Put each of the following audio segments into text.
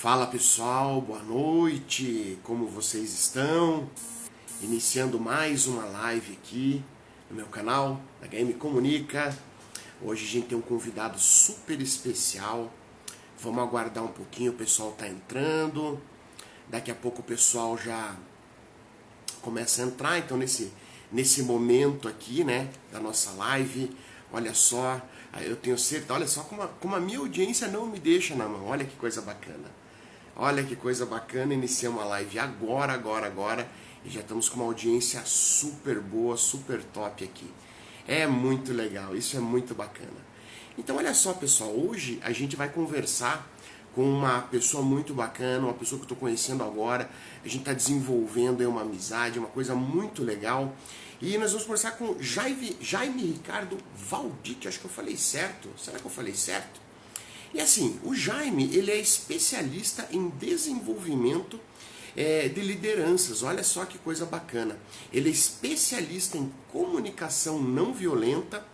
Fala pessoal, boa noite, como vocês estão? Iniciando mais uma live aqui no meu canal, da HM Comunica. Hoje a gente tem um convidado super especial. Vamos aguardar um pouquinho, o pessoal tá entrando. Daqui a pouco o pessoal já começa a entrar, então nesse momento aqui, né, da nossa live, olha só, eu tenho certeza, olha só como a minha audiência não me deixa na mão, olha que coisa bacana. Olha que coisa bacana, iniciamos a live agora, e já estamos com uma audiência super boa, super top aqui. É muito legal, isso é muito bacana. Então olha só pessoal, hoje a gente vai conversar com uma pessoa muito bacana, uma pessoa que eu estou conhecendo agora, a gente está desenvolvendo aí uma amizade, uma coisa muito legal. E nós vamos conversar com Jaime Ricardo Valdic, acho que eu falei certo, será que eu falei certo? E assim, o Jaime, ele é especialista em desenvolvimento de lideranças, olha só que coisa bacana. Ele é especialista em comunicação não violenta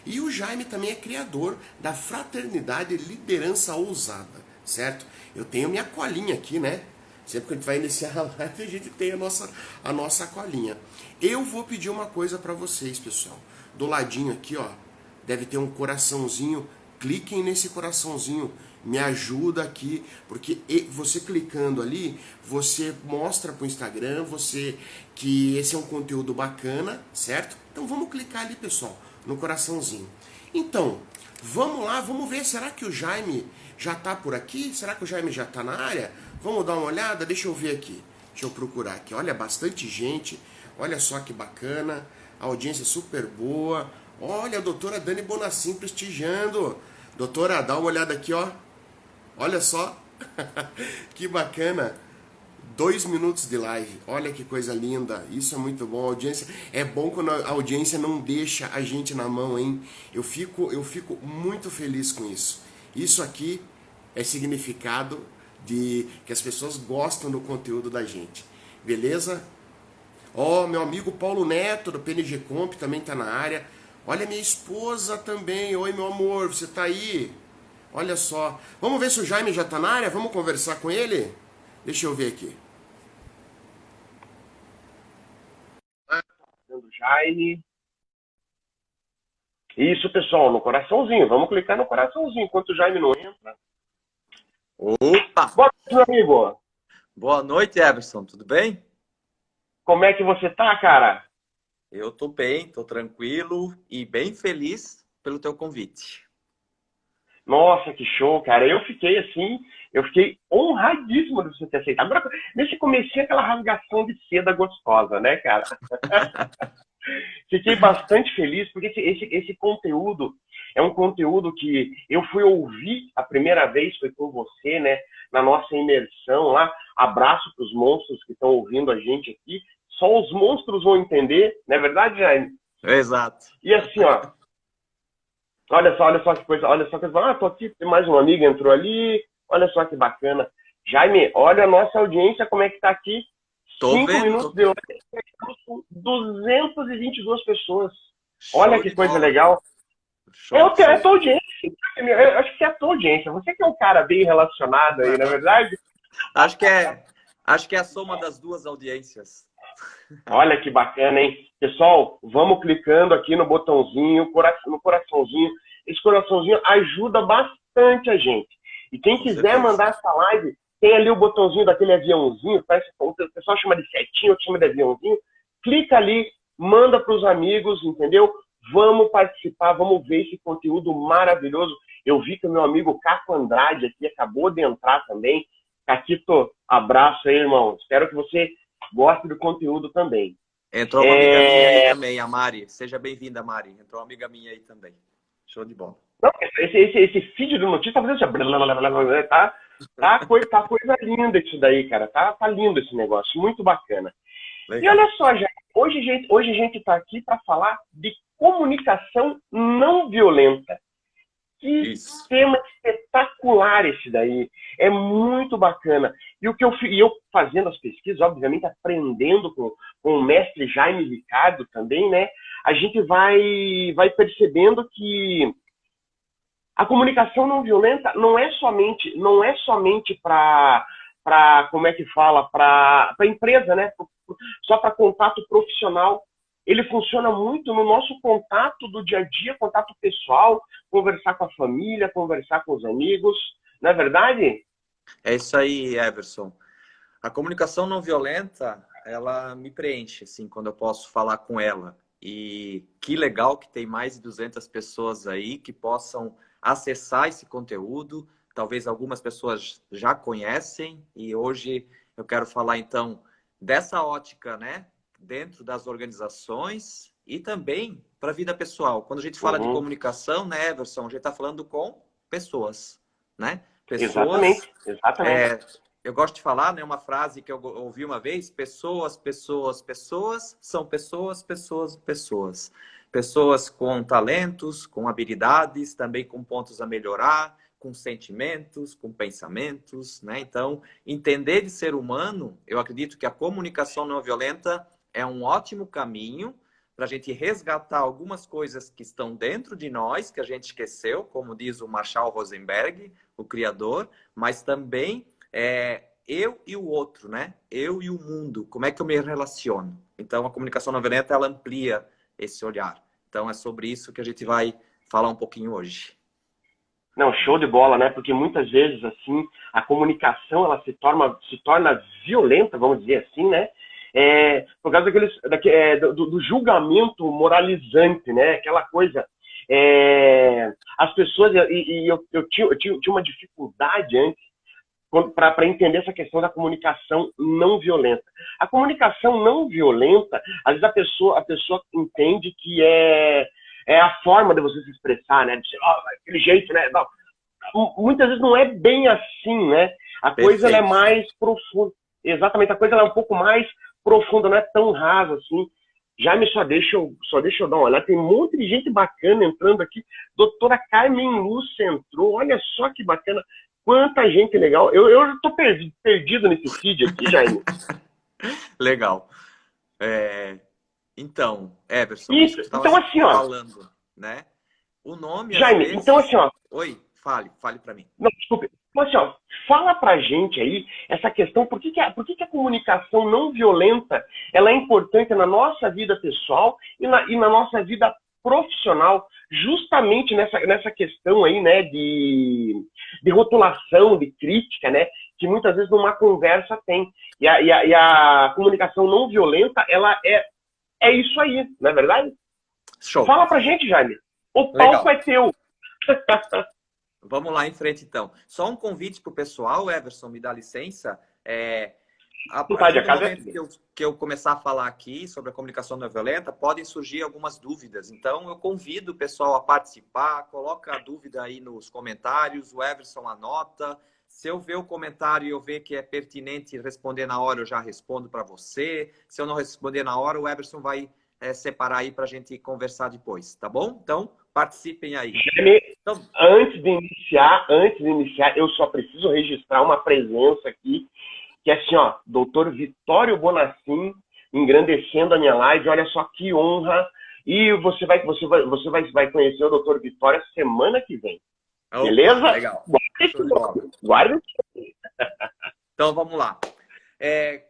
e o Jaime também é criador da Fraternidade Liderança Ousada, certo? Eu tenho minha colinha aqui, né? Sempre que a gente vai iniciar a live, a gente tem a nossa colinha. Eu vou pedir uma coisa para vocês, pessoal. Do ladinho aqui, ó, deve ter um coraçãozinho. Cliquem nesse coraçãozinho, me ajuda aqui, porque você clicando ali, você mostra para o Instagram que esse é um conteúdo bacana, certo? Então vamos clicar ali, pessoal, no coraçãozinho. Então, vamos lá, vamos ver, será que o Jaime já está por aqui? Será que o Jaime já está na área? Vamos dar uma olhada? Deixa eu ver aqui, deixa eu procurar aqui. Olha, bastante gente, olha só que bacana, a audiência super boa. Olha, a doutora Dani Bonacim prestigiando. Doutora, dá uma olhada aqui, ó. Olha só. Que bacana. 2 minutos de live. Olha que coisa linda. Isso é muito bom. A audiência é bom quando a audiência não deixa a gente na mão, hein? Eu fico muito feliz com isso. Isso aqui é significado de que as pessoas gostam do conteúdo da gente. Beleza? Ó, meu amigo Paulo Neto, do PNG Comp, também tá na área. Olha minha esposa também. Oi, meu amor, você tá aí? Olha só. Vamos ver se o Jaime já tá na área? Vamos conversar com ele? Deixa eu ver aqui. Jaime. Isso, pessoal, no coraçãozinho. Vamos clicar no coraçãozinho enquanto o Jaime não entra. Opa! Boa noite, meu amigo. Boa noite, Everson. Tudo bem? Como é que você tá, cara? Eu tô bem, tô tranquilo e bem feliz pelo teu convite. Nossa, que show, cara. Eu fiquei honradíssimo de você ter aceitado. Agora, nesse comecinho, aquela rasgação de seda gostosa, né, cara? Fiquei bastante feliz, porque esse conteúdo é um conteúdo que eu fui ouvir a primeira vez, foi com você, né, na nossa imersão lá. Abraço para os monstros que estão ouvindo a gente aqui. Só os monstros vão entender, não é verdade, Jaime? Exato. E assim, ó, olha só que coisa, olha só que coisa. Ah, tô aqui, mais uma amiga entrou ali, olha só que bacana. Jaime, olha a nossa audiência, como é que tá aqui. Tô 5 minutos vendo. de live, estamos com 222 pessoas. Olha Show que de coisa bola. legal. Show, É a show. tua audiência. Eu acho que é a tua audiência. Você que é um cara bem relacionado aí, na verdade. Acho que é a soma das duas audiências. Olha que bacana, hein? Pessoal, vamos clicando aqui no botãozinho, no coraçãozinho. Esse coraçãozinho ajuda bastante a gente. E quem Com quiser certeza. mandar essa live, tem ali o botãozinho daquele aviãozinho, parece que o pessoal chama de setinho, outro chama de aviãozinho. Clica ali, manda para os amigos, entendeu? Vamos participar, vamos ver esse conteúdo maravilhoso. Eu vi que o meu amigo Caco Andrade aqui acabou de entrar também. Caquito, abraço aí, irmão. Espero que você goste do conteúdo também. Entrou uma amiga minha aí também, a Mari. Seja bem-vinda, Mari. Entrou uma amiga minha aí também. Show de bola. Não, esse feed do notícia tá fazendo assim, tá coisa linda isso daí, cara. Tá lindo esse negócio, muito bacana. E Legal. olha só, gente, hoje a gente tá aqui para falar de comunicação não violenta. Que Isso. tema espetacular esse daí. É muito bacana. E eu fazendo as pesquisas, obviamente, aprendendo com o mestre Jaime Ricardo também, né? A gente vai percebendo que A comunicação não violenta não é somente para como é que fala, para empresa, né? Só para contato profissional. Ele funciona muito no nosso contato do dia a dia, contato pessoal, conversar com a família, conversar com os amigos, não é verdade? É isso aí, Everson. A comunicação não violenta, ela me preenche, assim, quando eu posso falar com ela. E que legal que tem mais de 200 pessoas aí que possam acessar esse conteúdo. Talvez algumas pessoas já conhecem. E hoje eu quero falar, então, dessa ótica, né? Dentro das organizações e também para a vida pessoal. Quando a gente fala de Uhum. comunicação, né, Everson? A gente está falando com pessoas, né? Pessoas. Exatamente, exatamente. Eu gosto de falar, né, uma frase que eu ouvi uma vez: pessoas, pessoas, pessoas, são pessoas, pessoas, pessoas. Pessoas com talentos, com habilidades, também com pontos a melhorar, com sentimentos, com pensamentos, né? Então, entender de ser humano, eu acredito que a comunicação não violenta é um ótimo caminho para a gente resgatar algumas coisas que estão dentro de nós, que a gente esqueceu, como diz o Marshall Rosenberg, o criador, mas também eu e o outro, né? Eu e o mundo. Como é que eu me relaciono? Então, a comunicação não violenta, ela amplia esse olhar. Então, é sobre isso que a gente vai falar um pouquinho hoje. Não, show de bola, né? Porque muitas vezes, assim, a comunicação, ela se torna violenta, vamos dizer assim, né? Por causa do julgamento moralizante, né? Aquela coisa. As pessoas, eu tinha uma dificuldade antes para entender essa questão da comunicação não violenta. A comunicação não violenta, às vezes a pessoa entende que é a forma de você se expressar, né? De ser, aquele jeito, né? Não. Muitas vezes não é bem assim, né? A coisa ela é Perfeito. mais profunda. Exatamente, a coisa ela é um pouco mais profunda, não é tão rasa assim. Jaime, só deixa eu dar uma olhada. Tem um monte de gente bacana entrando aqui. Doutora Carmen Lúcia entrou. Olha só que bacana. Quanta gente legal. Eu tô perdido nesse feed aqui, Jaime. Legal. Então, Everson, isso Isso. que tu estava Então, assim, ó. falando, né? O nome, às Jaime, então, vezes... assim, ó. Oi, fale para mim. Não, desculpe. Então, assim, ó, fala pra gente aí essa questão, por que a comunicação não violenta ela é importante na nossa vida pessoal e na nossa vida profissional, justamente nessa questão aí, né, de rotulação, de crítica, né, que muitas vezes numa conversa tem. E a comunicação não violenta, ela é isso aí, não é verdade? Show. Fala pra gente, Jaime. O palco Legal. é teu. Vamos lá em frente, então. Só um convite para o pessoal, Everson, me dá licença. A Vontade, partir a do casa é momento tua. que eu começar a falar aqui sobre a comunicação não violenta, podem surgir algumas dúvidas. Então, eu convido o pessoal a participar, coloca a dúvida aí nos comentários, o Everson anota. Se eu ver o comentário e eu ver que é pertinente responder na hora, eu já respondo para você. Se eu não responder na hora, o Everson vai separar aí para a gente conversar depois, tá bom? Então, participem aí. Jaime, Então, antes de iniciar, eu só preciso registrar uma presença aqui, que é assim, ó, doutor Vitório Bonacin, engrandecendo a minha live, olha só que honra. E vai conhecer o doutor Vitório semana que vem. opa, Beleza? legal. Guarda esse Show de bola. nome. Guarda. Então, vamos lá.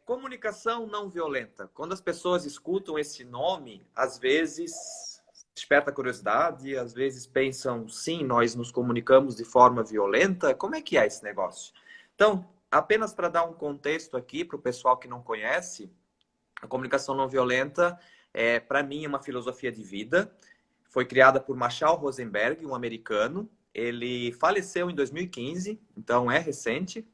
Comunicação não violenta. Quando as pessoas escutam esse nome, às vezes desperta curiosidade, às vezes pensam, sim, nós nos comunicamos de forma violenta. Como é que é esse negócio? Então, apenas para dar um contexto aqui para o pessoal que não conhece, a comunicação não violenta para mim, uma filosofia de vida. Foi criada por Marshall Rosenberg, um americano. Ele faleceu em 2015, então é recente.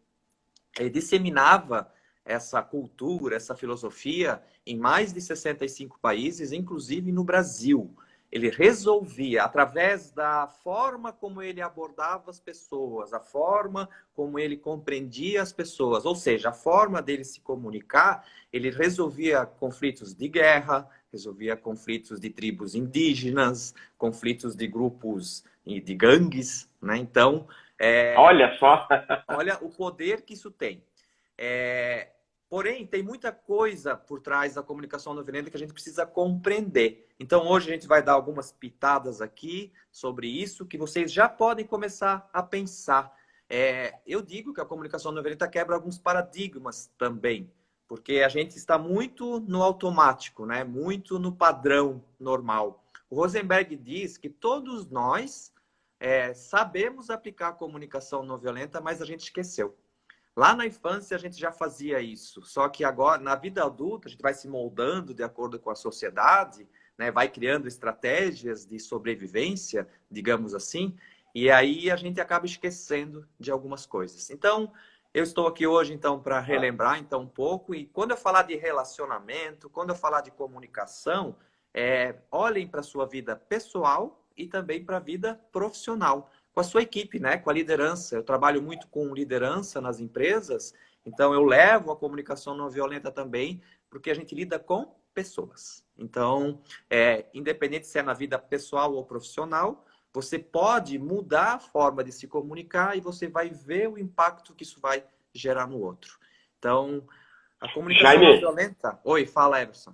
Ele disseminava essa cultura, essa filosofia em mais de 65 países, inclusive no Brasil. Ele resolvia, através da forma como ele abordava as pessoas, a forma como ele compreendia as pessoas, ou seja, a forma dele se comunicar, ele resolvia conflitos de guerra, resolvia conflitos de tribos indígenas, conflitos de grupos e de gangues, né? Então, Olha só. olha o poder que isso tem. Porém, tem muita coisa por trás da comunicação não violenta que a gente precisa compreender. Então, hoje a gente vai dar algumas pitadas aqui sobre isso, que vocês já podem começar a pensar. Eu digo que a comunicação não violenta quebra alguns paradigmas também, porque a gente está muito no automático, né? Muito no padrão normal. O Rosenberg diz que todos nós sabemos aplicar a comunicação não violenta, mas a gente esqueceu. Lá na infância a gente já fazia isso, só que agora, na vida adulta, a gente vai se moldando de acordo com a sociedade, né? Vai criando estratégias de sobrevivência, digamos assim, e aí a gente acaba esquecendo de algumas coisas. Então, eu estou aqui hoje, então, para relembrar então, um pouco, e quando eu falar de relacionamento, quando eu falar de comunicação, olhem para a sua vida pessoal e também para a vida profissional, com a sua equipe, né? Com a liderança. Eu trabalho muito com liderança nas empresas, então eu levo a comunicação não violenta também, porque a gente lida com pessoas. Então, independente se é na vida pessoal ou profissional, você pode mudar a forma de se comunicar e você vai ver o impacto que isso vai gerar no outro. Então, a comunicação não violenta... Oi, fala, Everson.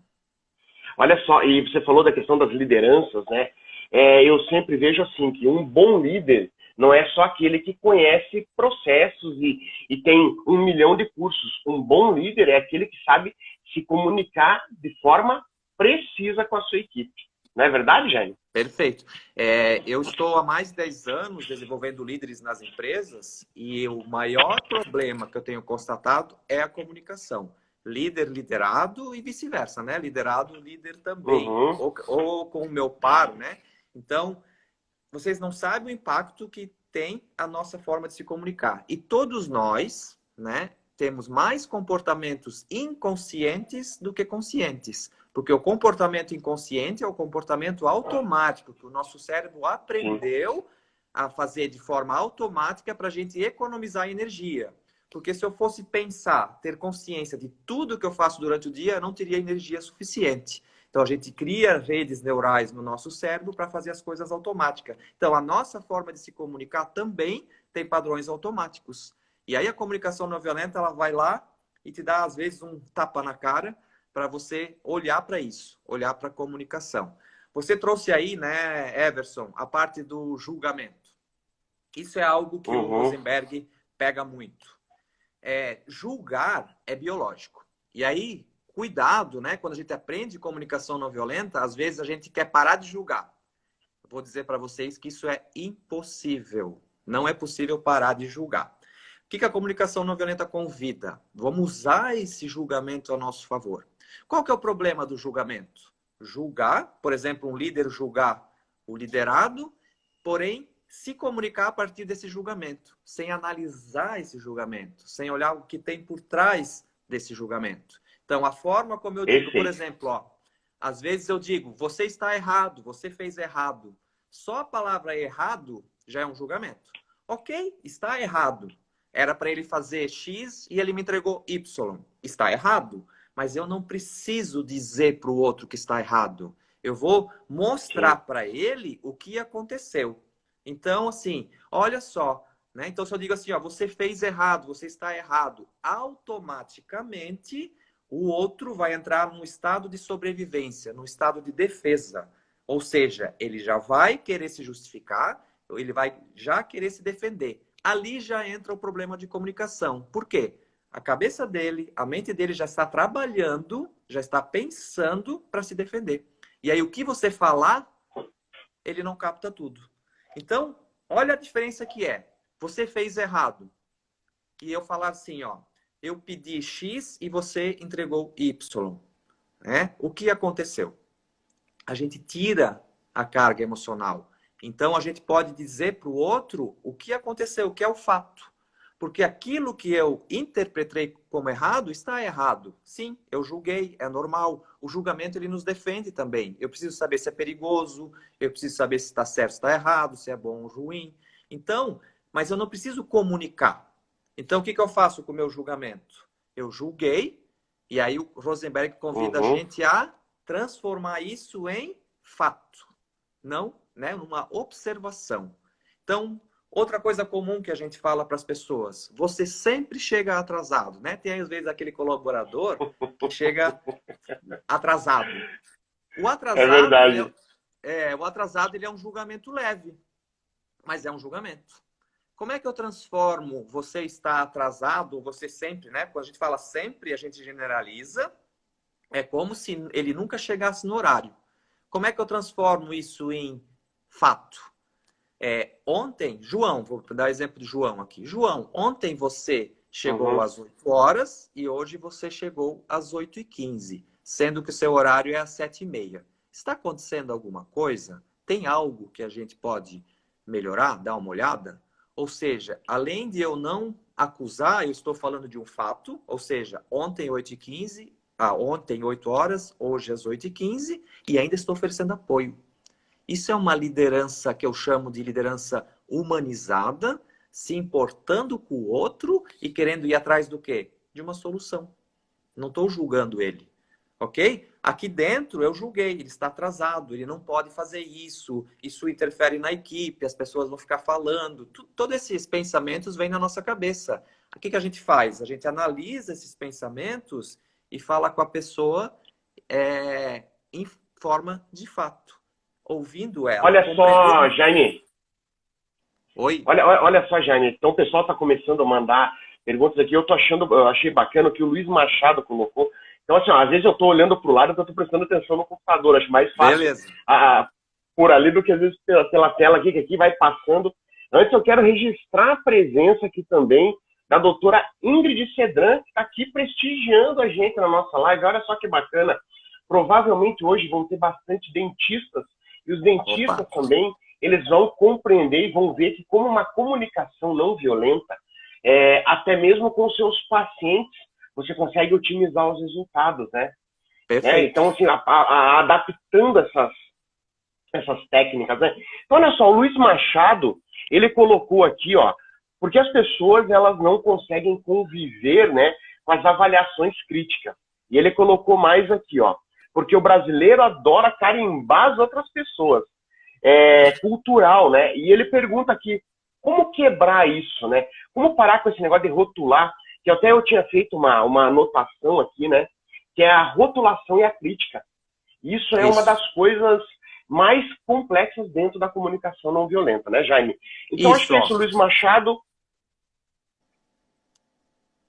Olha só, e você falou da questão das lideranças, né? Eu sempre vejo assim, que um bom líder não é só aquele que conhece processos e tem 1 milhão de cursos. Um bom líder é aquele que sabe se comunicar de forma precisa com a sua equipe. Não é verdade, Jaime? Perfeito. Eu estou há mais de 10 anos desenvolvendo líderes nas empresas e o maior problema que eu tenho constatado é a comunicação. Líder, liderado e vice-versa, né? Liderado, líder também. Uhum. Ou com o meu par, né? Então, vocês não sabem o impacto que tem a nossa forma de se comunicar. E todos nós, né, temos mais comportamentos inconscientes do que conscientes. Porque o comportamento inconsciente é o comportamento automático que o nosso cérebro aprendeu a fazer de forma automática para a gente economizar energia. Porque se eu fosse pensar, ter consciência de tudo que eu faço durante o dia, eu não teria energia suficiente. Então, a gente cria redes neurais no nosso cérebro para fazer as coisas automáticas. Então, a nossa forma de se comunicar também tem padrões automáticos. E aí, a comunicação não violenta, ela vai lá e te dá, às vezes, um tapa na cara para você olhar para isso, olhar para a comunicação. Você trouxe aí, né, Everson, a parte do julgamento. Isso é algo que o Rosenberg pega muito. Julgar é biológico. E aí, cuidado, né? Quando a gente aprende comunicação não violenta, às vezes a gente quer parar de julgar. Eu vou dizer para vocês que isso é impossível. Não é possível parar de julgar. O que a comunicação não violenta convida? Vamos usar esse julgamento a nosso favor. Qual que é o problema do julgamento? Julgar, por exemplo, um líder julgar o liderado, porém se comunicar a partir desse julgamento, sem analisar esse julgamento, sem olhar o que tem por trás desse julgamento. Então, a forma como eu digo, por exemplo, às vezes eu digo, você está errado, você fez errado. Só a palavra errado já é um julgamento. Ok, está errado. Era para ele fazer X e ele me entregou Y. Está errado. Mas eu não preciso dizer para o outro que está errado. Eu vou mostrar para ele o que aconteceu. Então, assim, olha só, né? Então, se eu digo assim, ó, você fez errado, você está errado, automaticamente o outro vai entrar num estado de sobrevivência, num estado de defesa. Ou seja, ele já vai querer se justificar, ele vai já querer se defender. Ali já entra o problema de comunicação. Por quê? A cabeça dele, a mente dele já está trabalhando, já está pensando para se defender. E aí, o que você falar, ele não capta tudo. Então, olha a diferença que é. Você fez errado. E eu falar assim, ó, eu pedi X e você entregou Y. Né? O que aconteceu? A gente tira a carga emocional. Então, a gente pode dizer para o outro o que aconteceu, o que é o fato. Porque aquilo que eu interpretei como errado está errado. Sim, eu julguei, é normal. O julgamento ele nos defende também. Eu preciso saber se é perigoso, eu preciso saber se está certo, se está errado, se é bom ou ruim. Então, mas eu não preciso comunicar. Então, o que eu faço com o meu julgamento? Eu julguei, e aí o Rosenberg convida a gente a transformar isso em fato. Não, né? Numa observação. Então, Outra coisa comum que a gente fala para as pessoas, você sempre chega atrasado, né? Tem às vezes aquele colaborador que chega atrasado. O É atrasado, verdade. ele é um julgamento leve, mas é um julgamento. Como é que eu transformo você está atrasado, você sempre, né? Quando a gente fala sempre, a gente generaliza, é como se ele nunca chegasse no horário. Como é que eu transformo isso em fato? Ontem, João, vou dar exemplo de João aqui. João, ontem você chegou às 8 horas e hoje você chegou às 8h15, sendo que o seu horário é às 7h30. Está acontecendo alguma coisa? Tem algo que a gente pode melhorar, dar uma olhada? Ou seja, além de eu não acusar, eu estou falando de um fato, ou seja, ontem 8h15, ontem 8 horas, hoje às 8h15, e ainda estou oferecendo apoio. Isso é uma liderança que eu chamo de liderança humanizada, se importando com o outro e querendo ir atrás do quê? De uma solução. Não estou julgando ele, ok? Aqui dentro eu julguei, ele está atrasado, ele não pode fazer isso, isso interfere na equipe, as pessoas vão ficar falando. Todos esses pensamentos vêm na nossa cabeça. O que a gente faz? A gente analisa esses pensamentos e fala com a pessoa em forma de fato. Ouvindo ela. Olha só, Jaime. Oi? Olha só, Jaime. Então o pessoal está começando a mandar perguntas aqui. Eu achei bacana o que o Luiz Machado colocou. Então, assim, ó, às vezes eu estou olhando para o lado e estou prestando atenção no computador. Acho mais fácil por ali do que às vezes pela tela aqui, que aqui vai passando. Antes eu quero registrar a presença aqui também da doutora Ingrid Cedran, que está aqui prestigiando a gente na nossa live. Olha só que bacana. Provavelmente hoje vão ter bastante dentistas, e os dentistas também, eles vão compreender e vão ver que como uma comunicação não violenta, até mesmo com seus pacientes, você consegue otimizar os resultados, né? Perfeito. Então, assim, adaptando essas técnicas, né? Então, olha só, o Luiz Machado, ele colocou aqui, ó, porque as pessoas, elas não conseguem conviver, né, com as avaliações críticas. E ele colocou mais aqui, ó, porque o brasileiro adora carimbar as outras pessoas. É cultural, né? E ele pergunta aqui, como quebrar isso, né? Como parar com esse negócio de rotular, que até eu tinha feito uma anotação aqui, né? Que é a rotulação e a crítica. Isso é uma das coisas mais complexas dentro da comunicação não violenta, né, Jaime? Então, acho que é isso, Luiz Machado.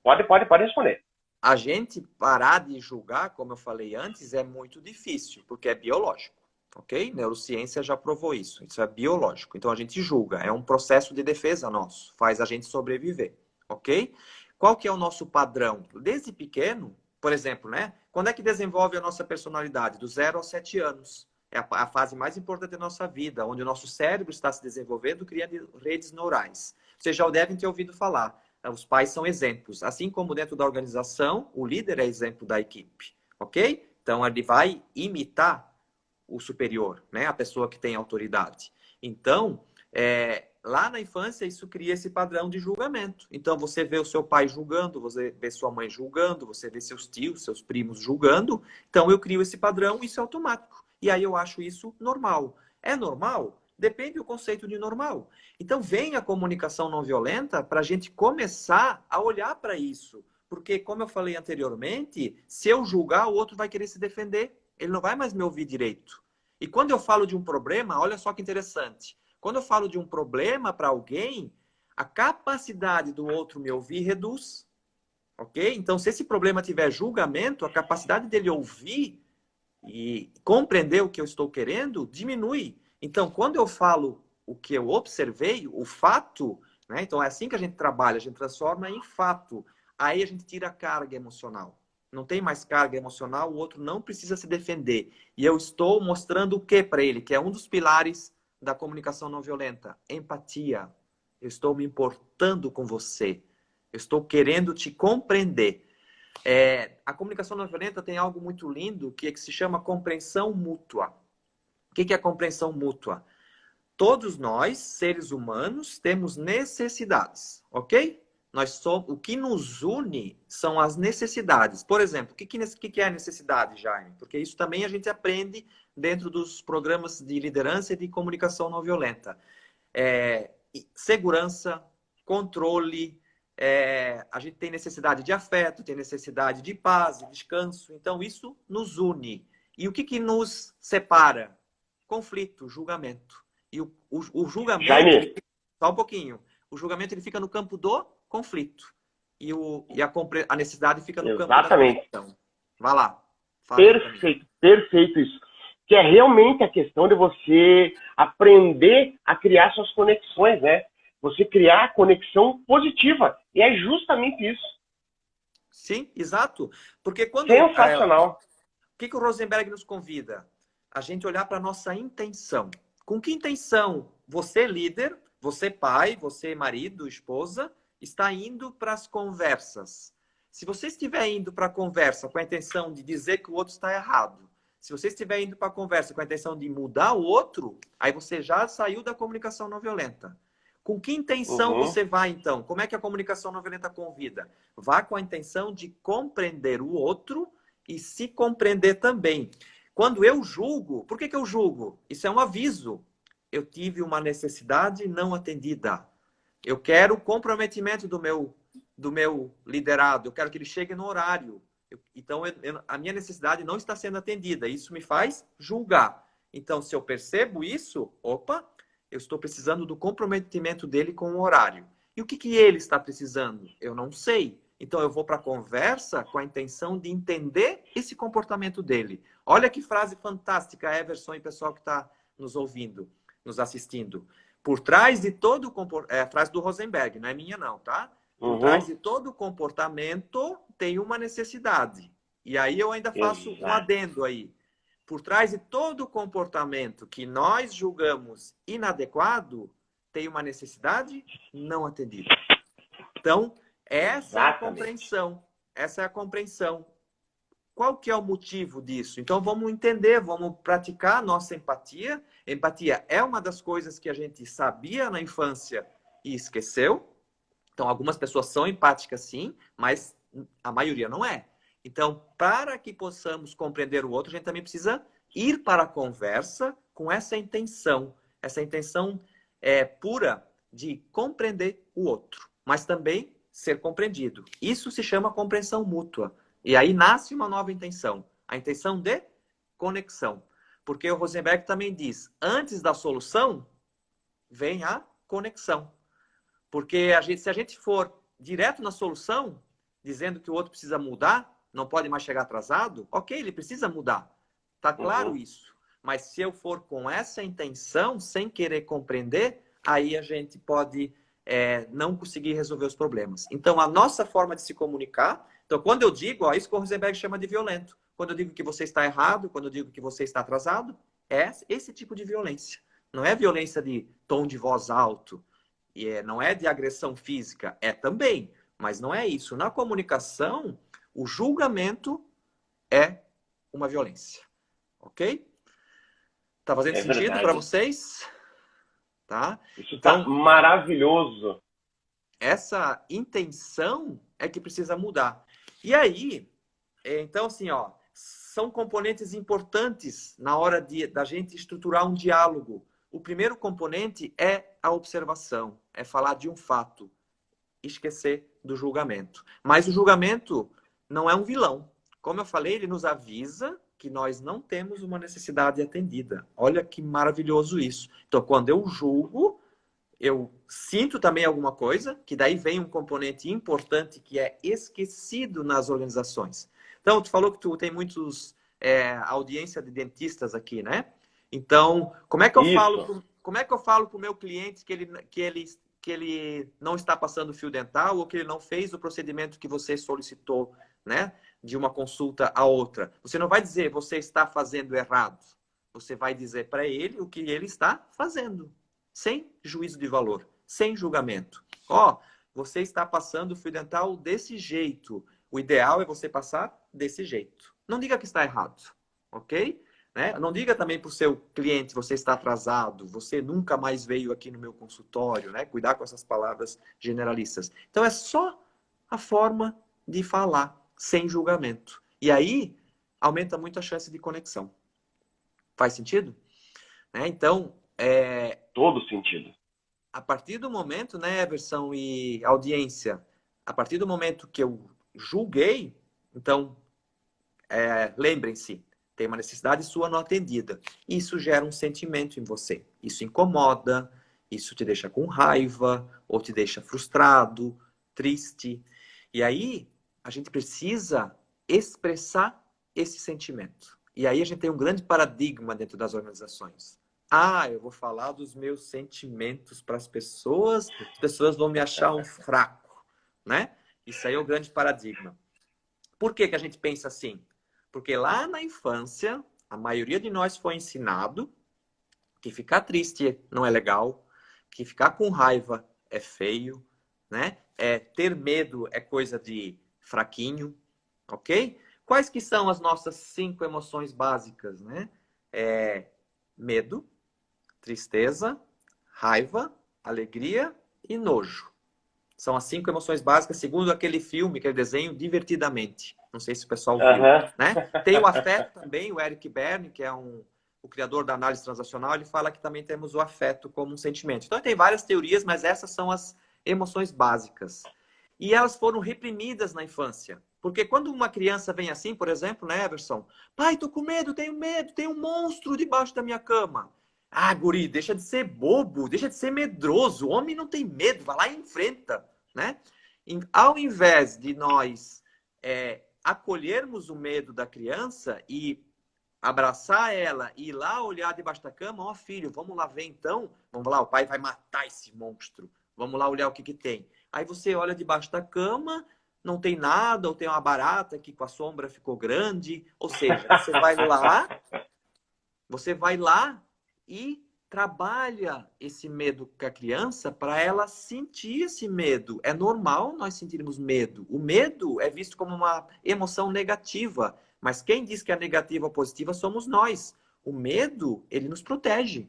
Pode responder. A gente parar de julgar, como eu falei antes, é muito difícil, porque é biológico, ok? Neurociência já provou isso. Isso é biológico. Então, a gente julga. É um processo de defesa nosso. Faz a gente sobreviver, ok? Qual que é o nosso padrão? Desde pequeno, por exemplo, né? Quando é que desenvolve a nossa personalidade? Do 0 aos 7 anos. É a fase mais importante da nossa vida, onde o nosso cérebro está se desenvolvendo, criando redes neurais. Vocês já devem ter ouvido falar. Os pais são exemplos. Assim como dentro da organização, o líder é exemplo da equipe, ok? Então, ele vai imitar o superior, né? A pessoa que tem autoridade. Então, lá na infância, isso cria esse padrão de julgamento. Então, você vê o seu pai julgando, você vê sua mãe julgando, você vê seus tios, seus primos julgando. Então, eu crio esse padrão, isso é automático. E aí eu acho isso normal. É normal? Depende do conceito de normal. Então, vem a comunicação não violenta para a gente começar a olhar para isso. Porque, como eu falei anteriormente, se eu julgar, o outro vai querer se defender. Ele não vai mais me ouvir direito. E quando eu falo de um problema, olha só que interessante. Quando eu falo de um problema para alguém, a capacidade do outro me ouvir reduz. Ok? Então, se esse problema tiver julgamento, a capacidade dele ouvir e compreender o que eu estou querendo diminui. Então, quando eu falo o que eu observei, o fato, né? Então é assim que a gente trabalha, a gente transforma em fato. Aí a gente tira a carga emocional. Não tem mais carga emocional, o outro não precisa se defender. E eu estou mostrando o que para ele, que é um dos pilares da comunicação não violenta: empatia. Eu estou me importando com você. Eu estou querendo te compreender. A comunicação não violenta tem algo muito lindo que se chama compreensão mútua. O que é compreensão mútua? Todos nós, seres humanos, temos necessidades, ok? O que nos une são as necessidades. Por exemplo, o que é a necessidade, Jaime? Porque isso também a gente aprende dentro dos programas de liderança e de comunicação não violenta. segurança, controle, a gente tem necessidade de afeto, tem necessidade de paz, de descanso. Então, isso nos une. E o que nos separa? Conflito, julgamento. E o julgamento... Jaime, Só um pouquinho. O julgamento ele fica no campo do conflito. E a necessidade fica no campo da exatamente. conexão. Vai lá. Perfeito, perfeito isso. Que é realmente a questão de você aprender a criar suas conexões, né? Você criar conexão positiva. E é justamente isso. Sim, exato. Porque quando... Sensacional. O que o Rosenberg nos convida? A gente olhar para a nossa intenção. Com que intenção você, líder, você, pai, você, marido, esposa, está indo para as conversas? Se você estiver indo para a conversa com a intenção de dizer que o outro está errado, se você estiver indo para a conversa com a intenção de mudar o outro, aí você já saiu da comunicação não violenta. Com que intenção você vai, então? Como é que a comunicação não violenta convida? Vá com a intenção de compreender o outro e se compreender também. Quando eu julgo, por que eu julgo? Isso é um aviso. Eu tive uma necessidade não atendida. Eu quero o comprometimento do meu liderado. Eu quero que ele chegue no horário. Então, a minha necessidade não está sendo atendida. Isso me faz julgar. Então, se eu percebo isso, opa, eu estou precisando do comprometimento dele com o horário. E o que ele está precisando? Eu não sei. Então, eu vou para a conversa com a intenção de entender esse comportamento dele. Olha que frase fantástica, Everson e pessoal que está nos ouvindo, nos assistindo. Por trás de todo comportamento... É a frase do Rosenberg, não é minha não, tá? Por trás de todo comportamento tem uma necessidade. E aí eu ainda faço um adendo aí. Por trás de todo comportamento que nós julgamos inadequado, tem uma necessidade não atendida. Então, essa é a compreensão. Essa é a compreensão. Qual que é o motivo disso? Então, vamos entender, vamos praticar a nossa empatia. Empatia é uma das coisas que a gente sabia na infância e esqueceu. Então, algumas pessoas são empáticas, sim, mas a maioria não é. Então, para que possamos compreender o outro, a gente também precisa ir para a conversa com essa intenção pura de compreender o outro, mas também ser compreendido. Isso se chama compreensão mútua. E aí nasce uma nova intenção, a intenção de conexão. Porque o Rosenberg também diz, antes da solução, vem a conexão. Porque se a gente for direto na solução, dizendo que o outro precisa mudar, não pode mais chegar atrasado, ok, ele precisa mudar. Tá claro isso. Mas se eu for com essa intenção, sem querer compreender, aí a gente pode não conseguir resolver os problemas. Então, a nossa forma de se comunicar... Então, quando eu digo, isso que o Rosenberg chama de violento. Quando eu digo que você está errado, quando eu digo que você está atrasado, é esse tipo de violência. Não é violência de tom de voz alto, não é de agressão física, é também, mas não é isso. Na comunicação, o julgamento é uma violência. Ok? Tá fazendo sentido para vocês? Tá? Isso então, tá maravilhoso. Essa intenção é que precisa mudar. E aí, então assim, ó, são componentes importantes na hora da gente estruturar um diálogo. O primeiro componente é a observação, é falar de um fato, esquecer do julgamento. Mas o julgamento não é um vilão. Como eu falei, ele nos avisa que nós não temos uma necessidade atendida. Olha que maravilhoso isso. Então, quando eu julgo, eu sinto também alguma coisa, que daí vem um componente importante que é esquecido nas organizações. Então, tu falou que tu tem muitos audiência de dentistas aqui, né? Então, como é que eu falo para o meu cliente que ele não está passando fio dental ou que ele não fez o procedimento que você solicitou, né? De uma consulta a outra. Você não vai dizer você está fazendo errado. Você vai dizer para ele o que ele está fazendo. Sem juízo de valor, sem julgamento. Ó, você está passando o fio dental desse jeito. O ideal é você passar desse jeito. Não diga que está errado, ok? Né? Não diga também para o seu cliente, você está atrasado, você nunca mais veio aqui no meu consultório, né? Cuidar com essas palavras generalistas. Então, é só a forma de falar, sem julgamento. E aí, aumenta muito a chance de conexão. Faz sentido? Né? Então, todo sentido. a partir do momento, né, Everson e audiência, a partir do momento que eu julguei, então, lembrem-se, tem uma necessidade sua não atendida. Isso gera um sentimento em você. Isso incomoda, isso te deixa com raiva, ou te deixa frustrado, triste. E aí, a gente precisa expressar esse sentimento. E aí a gente tem um grande paradigma dentro das organizações. Eu vou falar dos meus sentimentos para as pessoas vão me achar um fraco, né? Isso aí é o grande paradigma. Por que que a gente pensa assim? Porque lá na infância, a maioria de nós foi ensinado que ficar triste não é legal, que ficar com raiva é feio, né? Ter medo é coisa de fraquinho, ok? Quais que são as nossas 5 emoções básicas, né? Medo, tristeza, raiva, alegria e nojo. São as 5 emoções básicas, segundo aquele filme, aquele desenho, Divertidamente. Não sei se o pessoal viu, né? Tem o afeto também, o Eric Berne, que é o criador da análise transacional, ele fala que também temos o afeto como um sentimento. Então, tem várias teorias, mas essas são as emoções básicas. E elas foram reprimidas na infância. Porque quando uma criança vem assim, por exemplo, né, Everson? Pai, tô com medo, tem um monstro debaixo da minha cama. Guri, deixa de ser bobo, deixa de ser medroso. O homem não tem medo, vai lá e enfrenta, né? Ao invés de nós acolhermos o medo da criança e abraçar ela e ir lá olhar debaixo da cama, filho, vamos lá ver então, vamos lá, o pai vai matar esse monstro, vamos lá olhar o que que tem. Aí você olha debaixo da cama, não tem nada, ou tem uma barata que com a sombra ficou grande, ou seja, você vai lá e trabalha esse medo com a criança para ela sentir esse medo. É normal nós sentirmos medo. O medo é visto como uma emoção negativa, mas quem diz que é negativa ou positiva somos nós. O medo, ele nos protege.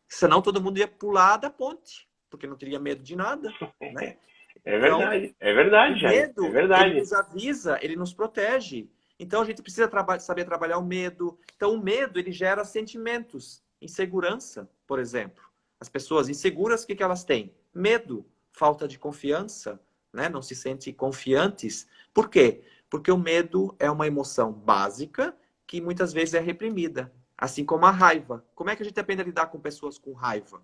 Senão todo mundo ia pular da ponte, porque não teria medo de nada, né? É verdade, O Jair. medo, É verdade. ele nos avisa, ele nos protege. Então a gente precisa saber trabalhar o medo. Então o medo, ele gera sentimentos. Insegurança, por exemplo. As pessoas inseguras, o que elas têm? Medo, falta de confiança, né? Não se sentem confiantes. Por quê? Porque o medo é uma emoção básica que muitas vezes é reprimida. Assim como a raiva. Como é que a gente aprende a lidar com pessoas com raiva?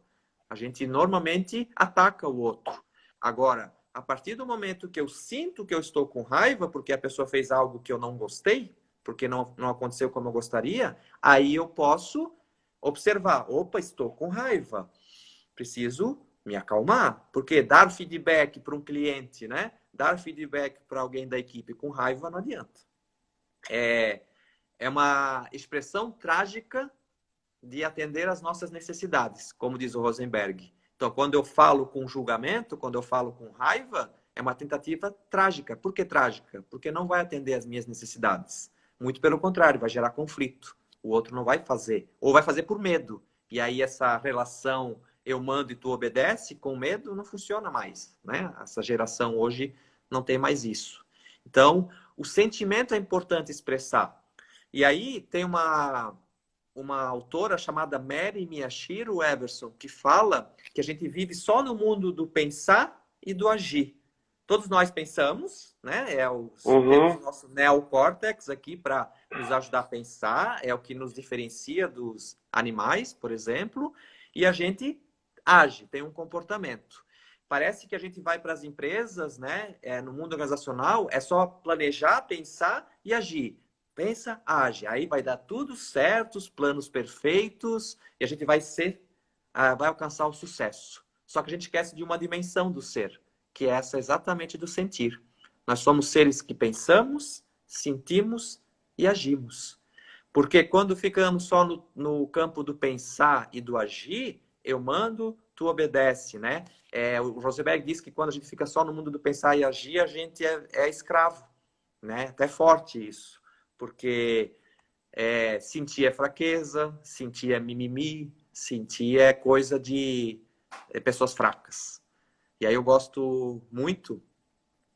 A gente normalmente ataca o outro. Agora, a partir do momento que eu sinto que eu estou com raiva porque a pessoa fez algo que eu não gostei, porque não aconteceu como eu gostaria, aí eu posso observar. Opa, estou com raiva. Preciso me acalmar. Porque dar feedback para um cliente, né? Dar feedback para alguém da equipe com raiva não adianta. É uma expressão trágica de atender às nossas necessidades, como diz o Rosenberg. Então, quando eu falo com julgamento, quando eu falo com raiva, é uma tentativa trágica. Por que trágica? Porque não vai atender às minhas necessidades. Muito pelo contrário, vai gerar conflito. O outro não vai fazer, ou vai fazer por medo. E aí essa relação eu mando e tu obedece, com medo, não funciona mais, né? Essa geração hoje não tem mais isso. Então, o sentimento é importante expressar. E aí tem uma autora chamada Mary Miyashiro Everson, que fala que a gente vive só no mundo do pensar e do agir. Todos nós pensamos, né? Temos o nosso neocórtex aqui para nos ajudar a pensar, é o que nos diferencia dos animais, por exemplo, e a gente age, tem um comportamento. Parece que a gente vai para as empresas, né? No mundo organizacional, é só planejar, pensar e agir. Pensa, age. Aí vai dar tudo certo, os planos perfeitos, e a gente vai alcançar o sucesso. Só que a gente esquece de uma dimensão do ser, que é essa exatamente do sentir. Nós somos seres que pensamos, sentimos e agimos. Porque quando ficamos só no campo do pensar e do agir, eu mando, tu obedece, né? O Rosenberg diz que quando a gente fica só no mundo do pensar e agir, a gente é escravo, né? Até forte isso. Porque sentir é fraqueza, sentir é mimimi, sentir é coisa de pessoas fracas. E aí eu gosto muito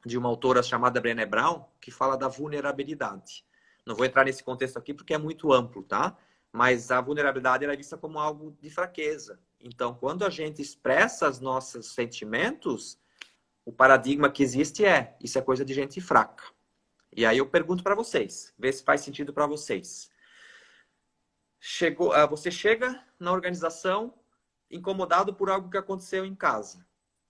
de uma autora chamada Brené Brown, que fala da vulnerabilidade. Não vou entrar nesse contexto aqui porque é muito amplo, tá? Mas a vulnerabilidade é vista como algo de fraqueza. Então, quando a gente expressa os nossos sentimentos, o paradigma que existe isso é coisa de gente fraca. E aí eu pergunto para vocês, vê se faz sentido para vocês. Você chega na organização incomodado por algo que aconteceu em casa,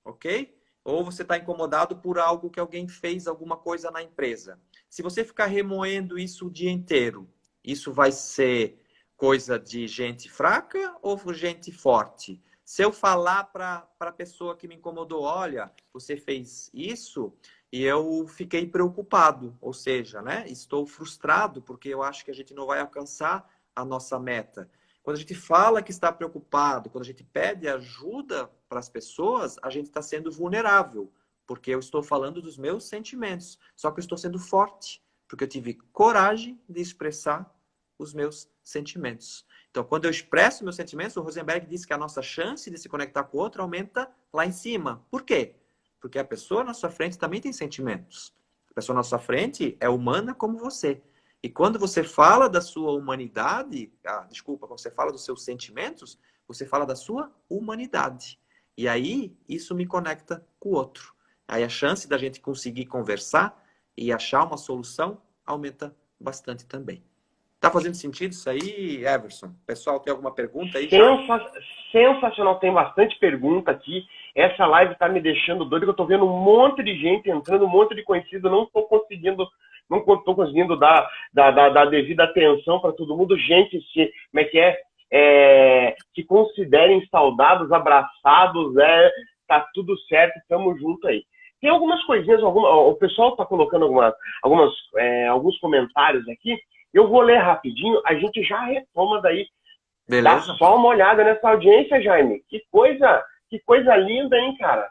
ok? Ou você está incomodado por algo que alguém fez, alguma coisa na empresa. Se você ficar remoendo isso o dia inteiro, isso vai ser coisa de gente fraca ou gente forte? Se eu falar para a pessoa que me incomodou, olha, você fez isso e eu fiquei preocupado, ou seja, né, estou frustrado porque eu acho que a gente não vai alcançar a nossa meta. Quando a gente fala que está preocupado, quando a gente pede ajuda para as pessoas, a gente está sendo vulnerável, porque eu estou falando dos meus sentimentos. Só que eu estou sendo forte, porque eu tive coragem de expressar os meus sentimentos. Então, quando eu expresso meus sentimentos, o Rosenberg disse que a nossa chance de se conectar com o outro aumenta lá em cima. Por quê? Porque a pessoa na sua frente também tem sentimentos. A pessoa na sua frente é humana como você. E quando você fala da sua humanidade, quando você fala dos seus sentimentos, você fala da sua humanidade. E aí, isso me conecta com o outro. Aí a chance da gente conseguir conversar e achar uma solução aumenta bastante também. Tá fazendo sentido isso aí, Everson? O pessoal tem alguma pergunta aí? Sensacional, tem bastante pergunta aqui. Essa live tá me deixando doido, que eu tô vendo um monte de gente entrando, um monte de conhecido, não estou conseguindo dar devida atenção para todo mundo. Gente, se considerem saudados, abraçados, tá tudo certo, estamos junto aí. Tem algumas coisinhas, o pessoal está colocando alguns comentários aqui, eu vou ler rapidinho, a gente já retoma daí. Beleza. Dá só uma olhada nessa audiência, Jaime. Que coisa linda, hein, cara?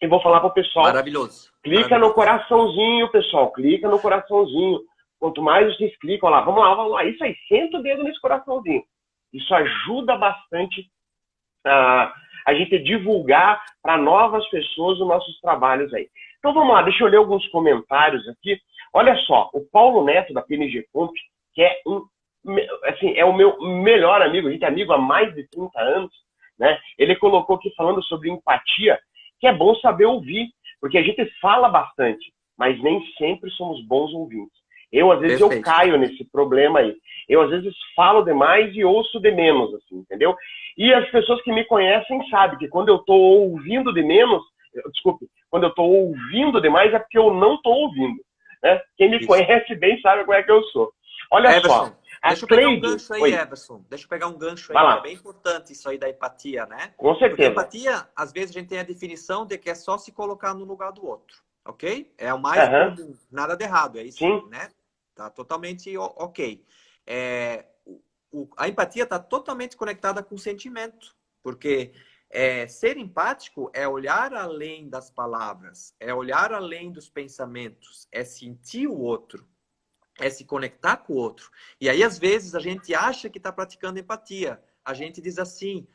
E vou falar pro pessoal. Maravilhoso. Clica no coraçãozinho, pessoal. Clica no coraçãozinho. Quanto mais vocês clicam, lá, vamos lá. Isso aí, senta o dedo nesse coraçãozinho. Isso ajuda bastante a gente divulgar para novas pessoas os nossos trabalhos aí. Então vamos lá, deixa eu ler alguns comentários aqui. Olha só, o Paulo Neto da PNG Comp, que é é o meu melhor amigo, a gente é amigo há mais de 30 anos, né? Ele colocou aqui falando sobre empatia, que é bom saber ouvir, porque a gente fala bastante, mas nem sempre somos bons ouvintes. Às vezes, eu caio nesse problema aí. Eu, às vezes, falo demais e ouço de menos, assim, entendeu? E as pessoas que me conhecem sabem que quando eu estou ouvindo de menos, quando eu estou ouvindo demais é porque eu não estou ouvindo, né? Quem me conhece bem sabe como é que eu sou. Olha Everson, só. Deixa eu pegar um gancho aí, Everson. Deixa eu pegar um gancho aí, que é bem importante isso aí da empatia, né? Com certeza. Porque empatia, às vezes a gente tem a definição de que é só se colocar no lugar do outro, ok? É o mais comum, nada de errado, é isso, né? Tá totalmente ok. A empatia está totalmente conectada com o sentimento, porque ser empático é olhar além das palavras, é olhar além dos pensamentos, é sentir o outro, é se conectar com o outro. E aí, às vezes, a gente acha que está praticando empatia. A gente diz assim,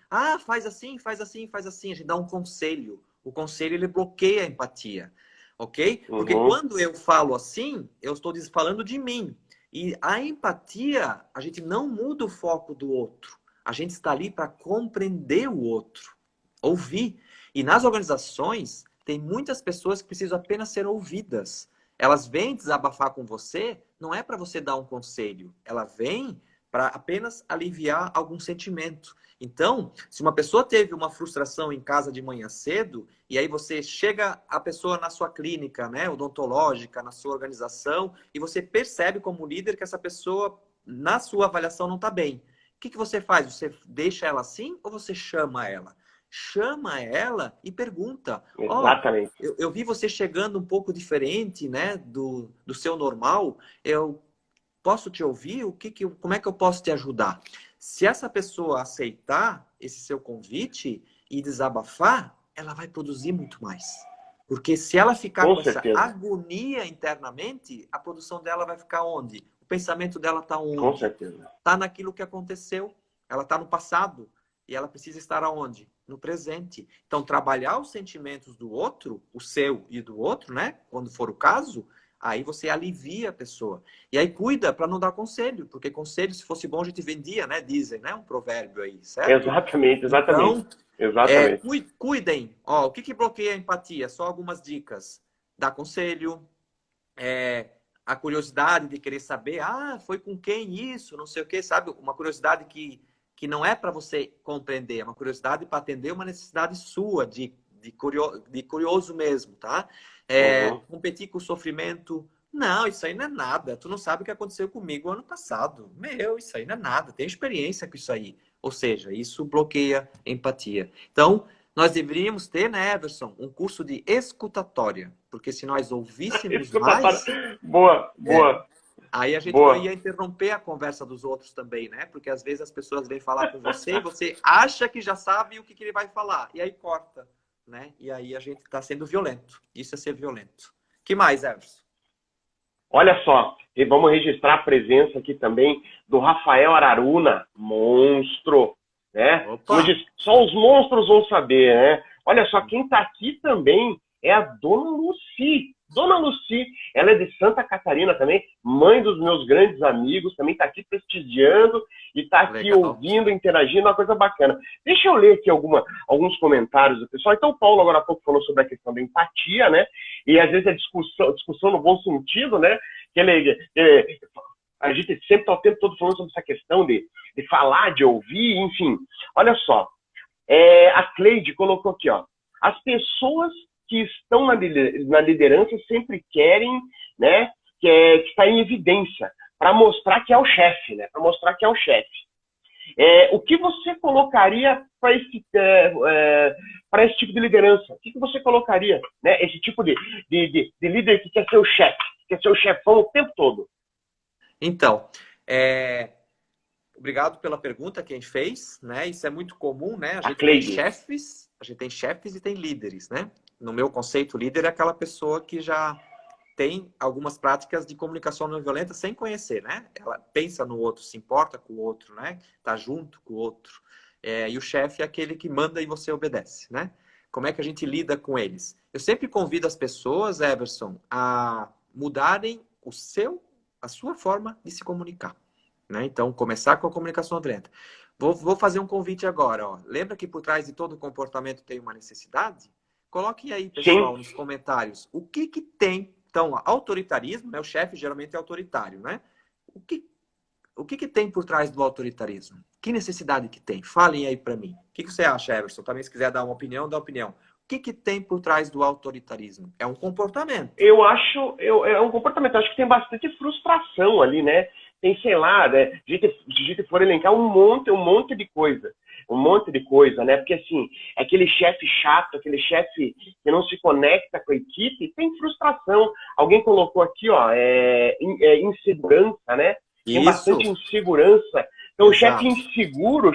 faz assim, faz assim, faz assim. A gente dá um conselho. O conselho, ele bloqueia a empatia. Ok? Porque quando eu falo assim, eu estou falando de mim. E a empatia, a gente não muda o foco do outro. A gente está ali para compreender o outro. Ouvir. E nas organizações, tem muitas pessoas que precisam apenas ser ouvidas. Elas vêm desabafar com você, não é para você dar um conselho. Ela vem para apenas aliviar algum sentimento. Então, se uma pessoa teve uma frustração em casa de manhã cedo, e aí você chega a pessoa na sua clínica, né, odontológica, na sua organização, e você percebe como líder que essa pessoa, na sua avaliação, não está bem. O que você faz? Você deixa ela assim ou você chama ela? Chama como e pergunta. Exatamente. Eu vi você chegando um pouco diferente, né, do seu normal. Eu posso te ouvir? Como é que eu posso te ajudar? Se essa pessoa aceitar esse seu convite e desabafar, ela vai produzir muito mais. Porque se ela ficar com essa agonia internamente, a produção dela vai ficar onde? O pensamento dela está onde? Com certeza. Está naquilo que aconteceu. Ela está no passado. E ela precisa estar aonde? No presente. Então, trabalhar os sentimentos do outro, o seu e do outro, né? Quando for o caso, Aí você alivia a pessoa. E aí cuida para não dar conselho, porque conselho, se fosse bom, a gente vendia, né? Dizem, né? Um provérbio aí, certo? Exatamente, exatamente. Então, Exatamente. cuidem. Ó, o que bloqueia a empatia? Só algumas dicas. Dar conselho, a curiosidade de querer saber, foi com quem isso, não sei o quê, sabe? Uma curiosidade que não é para você compreender, é uma curiosidade para atender uma necessidade sua, de curioso mesmo, tá? Uhum. Competir com o sofrimento. Não, isso aí não é nada. Tu não sabe o que aconteceu comigo ano passado. Meu, isso aí não é nada. Tenho experiência com isso aí. Ou seja, isso bloqueia empatia. Então, nós deveríamos ter, né, Everson, um curso de escutatória. Porque se nós ouvíssemos Escutatória. mais, Boa, é, boa, aí a gente não boa. ia interromper a conversa dos outros também, né? Porque às vezes as pessoas vêm falar com você e você acha que já sabe o que ele vai falar. E aí corta, né? E aí a gente está sendo violento. Isso é ser violento. Que mais, Everson? Olha só, e vamos registrar a presença aqui também do Rafael Araruna, monstro, né? Opa! Hoje só os monstros vão saber, né? Olha só, quem está aqui também é a Dona Luci. Dona Luci, ela é de Santa Catarina também, mãe dos meus grandes amigos, também está aqui prestigiando e está aqui Legal. ouvindo, interagindo, uma coisa bacana. Deixa eu ler aqui alguns comentários do pessoal. Então, o Paulo agora há pouco falou sobre a questão da empatia, né? E às vezes é discussão no bom sentido, né? A gente sempre está o tempo todo falando sobre essa questão de falar, de ouvir, enfim. Olha só, a Cleide colocou aqui, ó. As pessoas que estão na liderança sempre querem, né, que está em evidência, para mostrar que é o chefe, né? Para mostrar que é o chefe. O que você colocaria para esse tipo de liderança? O que você colocaria, né? Esse tipo de líder que quer ser o chefe, que quer ser o chefão o tempo todo. Então, obrigado pela pergunta que a gente fez, né? Isso é muito comum, né? A gente tem chefes e tem líderes, né? No meu conceito, líder é aquela pessoa que já tem algumas práticas de comunicação não violenta sem conhecer, né? Ela pensa no outro, se importa com o outro, né? Tá junto com o outro. E o chefe é aquele que manda e você obedece, né? Como é que a gente lida com eles? Eu sempre convido as pessoas, Everson, a mudarem a sua forma de se comunicar, né? Então, começar com a comunicação não violenta. Vou fazer um convite agora, ó. Lembra que por trás de todo comportamento tem uma necessidade? Coloquem aí, pessoal, nos comentários, o que tem. Então, autoritarismo, né? O chefe geralmente é autoritário, né? O que tem por trás do autoritarismo? Que necessidade que tem? Falem aí para mim. O que você acha, Everson? Também, se quiser dar uma opinião, dá opinião. O que tem por trás do autoritarismo? É um comportamento. Eu acho, é um comportamento. Eu acho que tem bastante frustração ali, né? Tem, sei lá, né? Se a gente for elencar um monte de coisa. Um monte de coisa, né? Porque, assim, aquele chefe chato, aquele chefe que não se conecta com a equipe, tem frustração. Alguém colocou aqui, ó, insegurança, né? Tem bastante insegurança. Então, o chefe inseguro,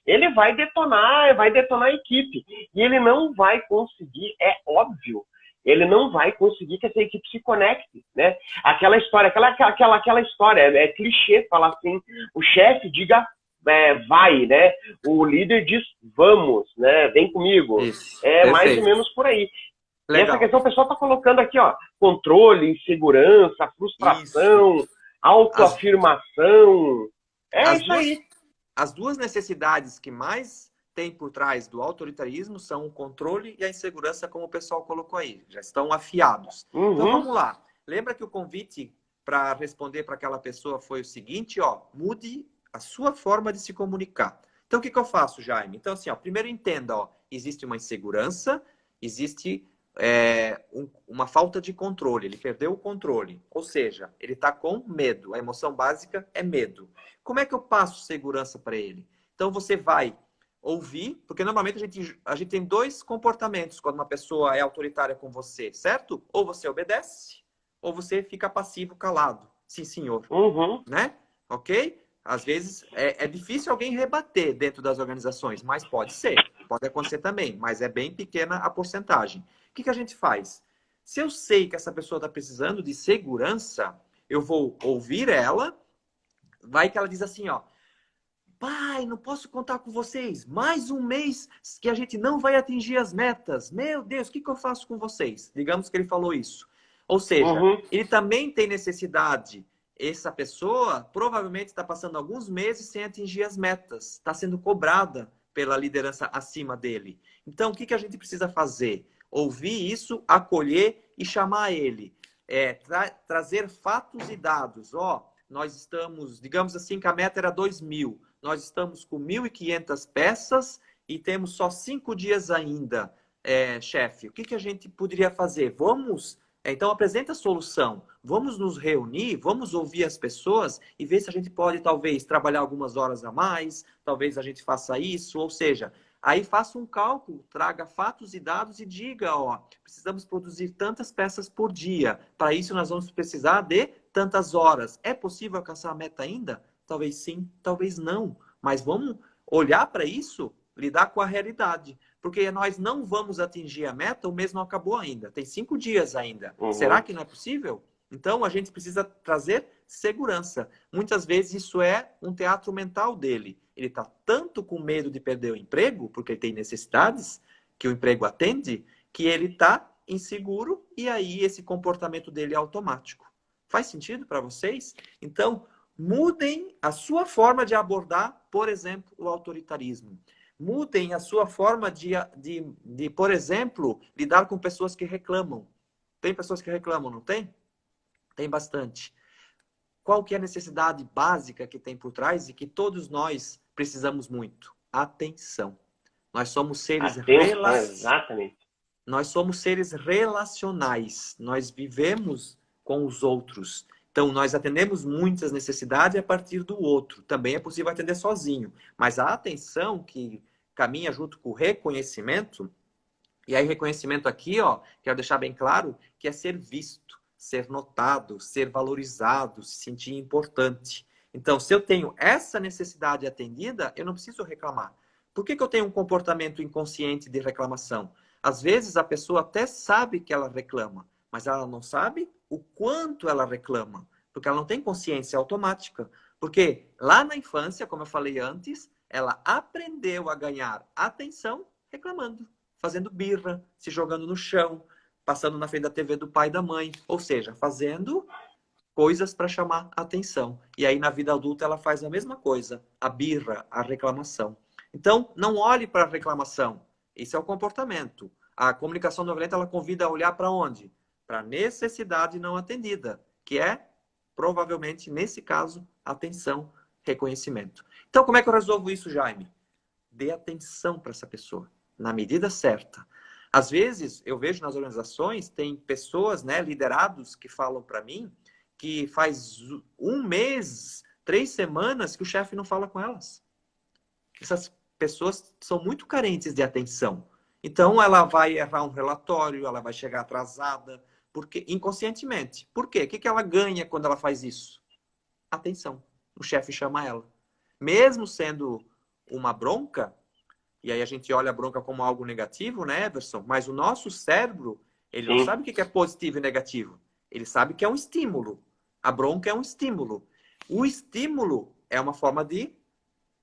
ele vai detonar a equipe. E ele não vai conseguir, é óbvio, ele não vai conseguir que essa equipe se conecte, né? Aquela história, aquela história, é clichê falar assim, o chefe diga vai, né? O líder diz vamos, né? Vem comigo. Isso, mais ou menos por aí. Legal. E essa questão o pessoal está colocando aqui, ó, controle, insegurança, frustração, autoafirmação. Isso aí. As duas necessidades que mais tem por trás do autoritarismo são o controle e a insegurança, como o pessoal colocou aí. Já estão afiados. Uhum. Então, vamos lá. Lembra que o convite para responder para aquela pessoa foi o seguinte, ó, mude a sua forma de se comunicar. Então, o que eu faço, Jaime? Então, assim, ó, primeiro entenda, ó, existe uma insegurança, existe uma falta de controle, ele perdeu o controle, ou seja, ele está com medo, a emoção básica é medo. Como é que eu passo segurança para ele? Então você vai ouvir, porque normalmente a gente tem dois comportamentos quando uma pessoa é autoritária com você, certo? Ou você obedece, ou você fica passivo, calado. Sim, senhor. Uhum. Né? Ok? Às vezes é difícil alguém rebater dentro das organizações, mas pode ser. Pode acontecer também, mas é bem pequena a porcentagem. O que a gente faz? Se eu sei que essa pessoa está precisando de segurança, eu vou ouvir ela, vai que ela diz assim, ó, pai, não posso contar com vocês, mais um mês que a gente não vai atingir as metas, meu Deus, o que eu faço com vocês? Digamos que ele falou isso. Ou seja, Uhum. ele também tem necessidade. Essa pessoa provavelmente está passando alguns meses sem atingir as metas, está sendo cobrada pela liderança acima dele. Então, o que a gente precisa fazer? Ouvir isso, acolher e chamar ele. Trazer fatos e dados. Nós estamos, digamos assim, que a meta era 2.000. Nós estamos com 1.500 peças e temos só 5 dias ainda. Chefe, o que a gente poderia fazer? Então, apresenta a solução. Vamos nos reunir, vamos ouvir as pessoas e ver se a gente pode, talvez, trabalhar algumas horas a mais, talvez a gente faça isso, ou seja, aí faça um cálculo, traga fatos e dados e diga, precisamos produzir tantas peças por dia. Para isso, nós vamos precisar de tantas horas. É possível alcançar a meta ainda? Talvez sim, talvez não. Mas vamos olhar para isso, lidar com a realidade. Porque nós não vamos atingir a meta, o mês não acabou ainda. Tem 5 dias ainda. Uhum. Será que não é possível? Então, a gente precisa trazer segurança. Muitas vezes isso é um teatro mental dele. Ele está tanto com medo de perder o emprego, porque ele tem necessidades que o emprego atende, que ele está inseguro e aí esse comportamento dele é automático. Faz sentido para vocês? Então, mudem a sua forma de abordar, por exemplo, o autoritarismo. Mudem a sua forma de, por exemplo, lidar com pessoas que reclamam. Tem pessoas que reclamam, não tem? Tem bastante. Qual que é a necessidade básica que tem por trás e que todos nós precisamos muito? Atenção. Nós somos seres Exatamente. Nós somos seres relacionais. Nós vivemos com os outros. Então, nós atendemos muitas necessidades a partir do outro. Também é possível atender sozinho. Mas a atenção que caminha junto com o reconhecimento, e aí reconhecimento aqui, quero deixar bem claro, que é ser visto, ser notado, ser valorizado, se sentir importante. Então, se eu tenho essa necessidade atendida, eu não preciso reclamar. Por que eu tenho um comportamento inconsciente de reclamação? Às vezes, a pessoa até sabe que ela reclama, mas ela não sabe o quanto ela reclama, porque ela não tem consciência automática. Porque lá na infância, como eu falei antes, ela aprendeu a ganhar atenção reclamando, fazendo birra, se jogando no chão, passando na frente da TV do pai e da mãe, ou seja, fazendo coisas para chamar atenção. E aí na vida adulta ela faz a mesma coisa, a birra, a reclamação. Então, não olhe para a reclamação. Esse é o comportamento. A comunicação não violenta, ela convida a olhar para onde? Para a necessidade não atendida, que é, provavelmente, nesse caso, atenção, reconhecimento. Então, como é que eu resolvo isso, Jaime? Dê atenção para essa pessoa, na medida certa. Às vezes, eu vejo nas organizações, tem pessoas, liderados, que falam para mim que faz 1 mês, 3 semanas que o chefe não fala com elas. Essas pessoas são muito carentes de atenção. Então, ela vai errar um relatório, ela vai chegar atrasada, porque inconscientemente. Por quê? O que ela ganha quando ela faz isso? Atenção. O chefe chama ela. Mesmo sendo uma bronca, e aí a gente olha a bronca como algo negativo, né, Everson? Mas o nosso cérebro, ele não sabe o que é positivo e negativo. Ele sabe que é um estímulo. A bronca é um estímulo. O estímulo é uma forma de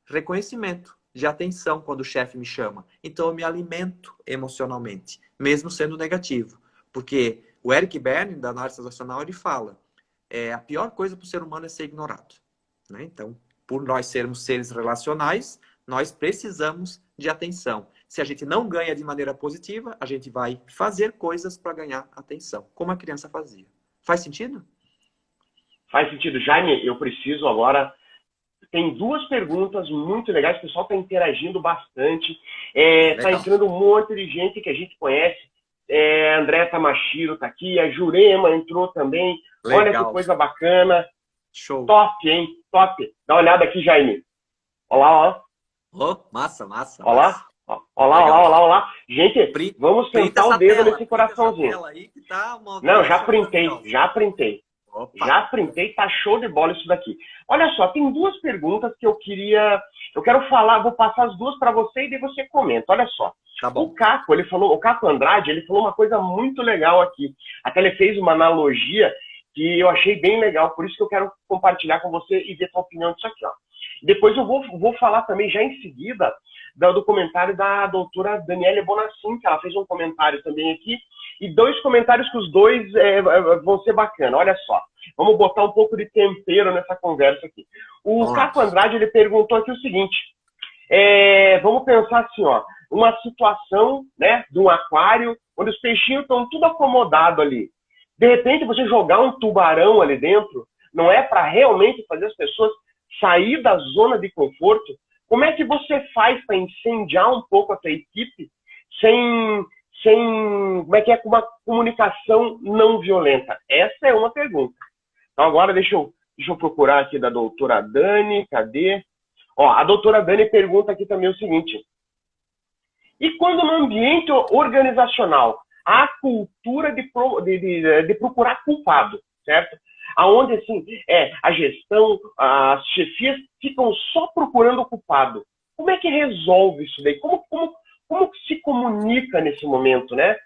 reconhecimento, de atenção quando o chefe me chama. Então eu me alimento emocionalmente, mesmo sendo negativo. Porque o Eric Berne, da análise transacional, ele fala, a pior coisa para o ser humano é ser ignorado. Né? Então, por nós sermos seres relacionais, nós precisamos de atenção. Se a gente não ganha de maneira positiva, a gente vai fazer coisas para ganhar atenção, como a criança fazia. Faz sentido? Faz sentido. Jaime, eu preciso agora... Tem 2 perguntas muito legais, o pessoal está interagindo bastante. Está entrando um monte de gente que a gente conhece. André Tamashiro está aqui, a Jurema entrou também. Legal. Olha que coisa bacana. Show. Top, hein? Top. Dá uma olhada aqui, Jaime. Olá, ó. Massa, massa. Olá. Olá. Gente, vamos sentar o dedo nesse coraçãozinho. Aí que tá não, já printei. Opa. Já printei, tá show de bola isso daqui. Olha só, tem 2 perguntas que eu quero falar, vou passar as 2 para você e daí você comenta. Olha só. Tá bom. O Caco Andrade, ele falou uma coisa muito legal aqui. Até ele fez uma analogia que eu achei bem legal, por isso que eu quero compartilhar com você e ver sua opinião disso aqui, ó. Depois eu vou falar também, já em seguida, do comentário da doutora Daniele Bonassin, que ela fez um comentário também aqui, e 2 comentários que os dois vão ser bacana. Olha só, vamos botar um pouco de tempero nessa conversa aqui. O Caco Andrade, ele perguntou aqui o seguinte, vamos pensar assim, ó, uma situação, né, de um aquário, onde os peixinhos estão tudo acomodado ali. De repente, você jogar um tubarão ali dentro, não é para realmente fazer as pessoas sair da zona de conforto? Como é que você faz para incendiar um pouco a tua equipe sem como é que é, com uma comunicação não violenta? Essa é uma pergunta. Então agora deixa eu procurar aqui da doutora Dani, cadê? Ó, a doutora Dani pergunta aqui também o seguinte, e quando no ambiente organizacional há a cultura de procurar culpado, certo? Aonde, assim, a gestão, as chefias ficam só procurando o culpado. Como é que resolve isso daí? Como que se comunica nesse momento, né?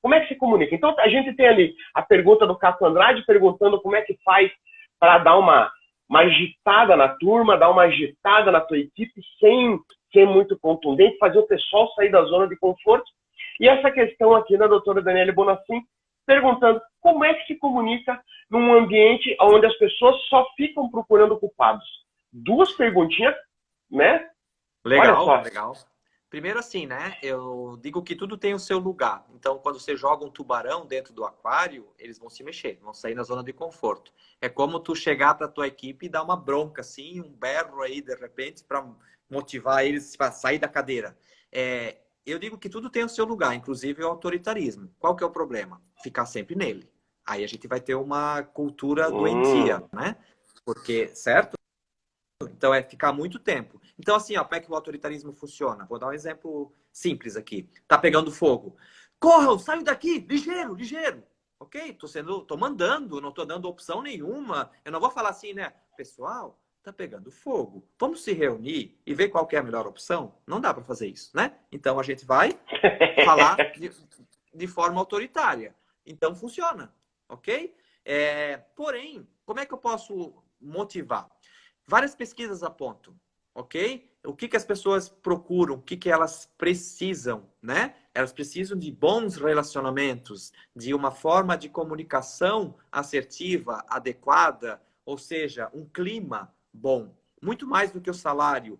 Como é que se comunica? Então, a gente tem ali a pergunta do Caco Andrade perguntando como é que faz para dar uma agitada na turma, dar uma agitada na tua equipe sem ser muito contundente, fazer o pessoal sair da zona de conforto. E essa questão aqui da doutora Daniele Bonassim, perguntando como é que se comunica num ambiente onde as pessoas só ficam procurando culpados. 2 perguntinhas, né? Legal, legal. Primeiro assim, né? Eu digo que tudo tem o seu lugar. Então, quando você joga um tubarão dentro do aquário, eles vão se mexer, vão sair na zona de conforto. É como tu chegar para tua equipe e dar uma bronca, assim, um berro aí, de repente, para motivar eles para sair da cadeira. Eu digo que tudo tem o seu lugar, inclusive o autoritarismo. Qual que é o problema? Ficar sempre nele. Aí a gente vai ter uma cultura doentia, né? Porque, certo? Então, é ficar muito tempo. Então, assim, ó, como é que o autoritarismo funciona? Vou dar um exemplo simples aqui. Tá pegando fogo. Corram, saiam daqui, ligeiro, ligeiro. Ok? Tô mandando, não tô dando opção nenhuma. Eu não vou falar assim, né? Pessoal, tá pegando fogo. Vamos se reunir e ver qual que é a melhor opção? Não dá para fazer isso, né? Então, a gente vai falar de forma autoritária. Então, funciona. Ok? Porém, como é que eu posso motivar? Várias pesquisas apontam, ok? O que as pessoas procuram, o que elas precisam, né? Elas precisam de bons relacionamentos, de uma forma de comunicação assertiva, adequada, ou seja, um clima bom. Muito mais do que o salário.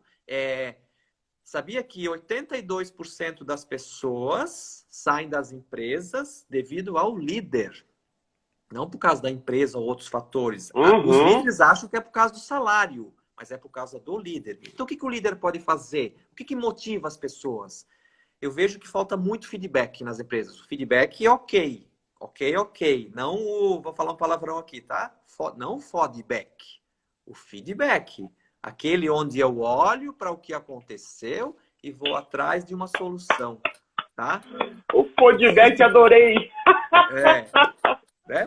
Sabia que 82% das pessoas saem das empresas devido ao líder? Não por causa da empresa ou outros fatores. Os líderes acham que é por causa do salário, mas é por causa do líder. Então, o que o líder pode fazer? O que motiva as pessoas? Eu vejo que falta muito feedback nas empresas. O feedback é ok. Ok. Não, vou falar um palavrão aqui, tá? Não o feedback. O feedback. Aquele onde eu olho para o que aconteceu e vou atrás de uma solução, tá? O feedback, adorei!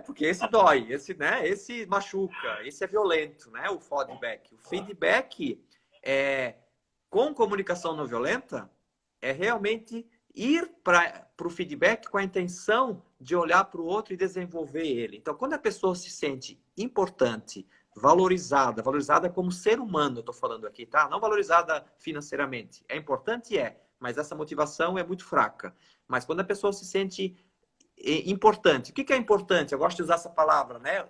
Porque esse dói, esse machuca, esse é violento, né? O feedback. O feedback com comunicação não violenta é realmente ir para o feedback com a intenção de olhar para o outro e desenvolver ele. Então, quando a pessoa se sente importante, valorizada como ser humano, eu estou falando aqui, tá? Não valorizada financeiramente. É importante, mas essa motivação é muito fraca. Mas quando a pessoa se sente importante. O que é importante? Eu gosto de usar essa palavra, né?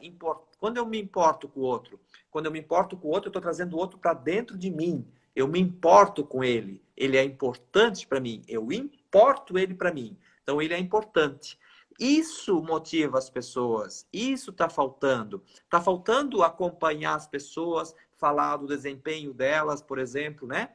Quando eu me importo com o outro, eu estou trazendo o outro para dentro de mim. Eu me importo com ele. Ele é importante para mim. Eu importo ele para mim. Então, ele é importante. Isso motiva as pessoas. Isso está faltando. Está faltando acompanhar as pessoas, falar do desempenho delas, por exemplo, né?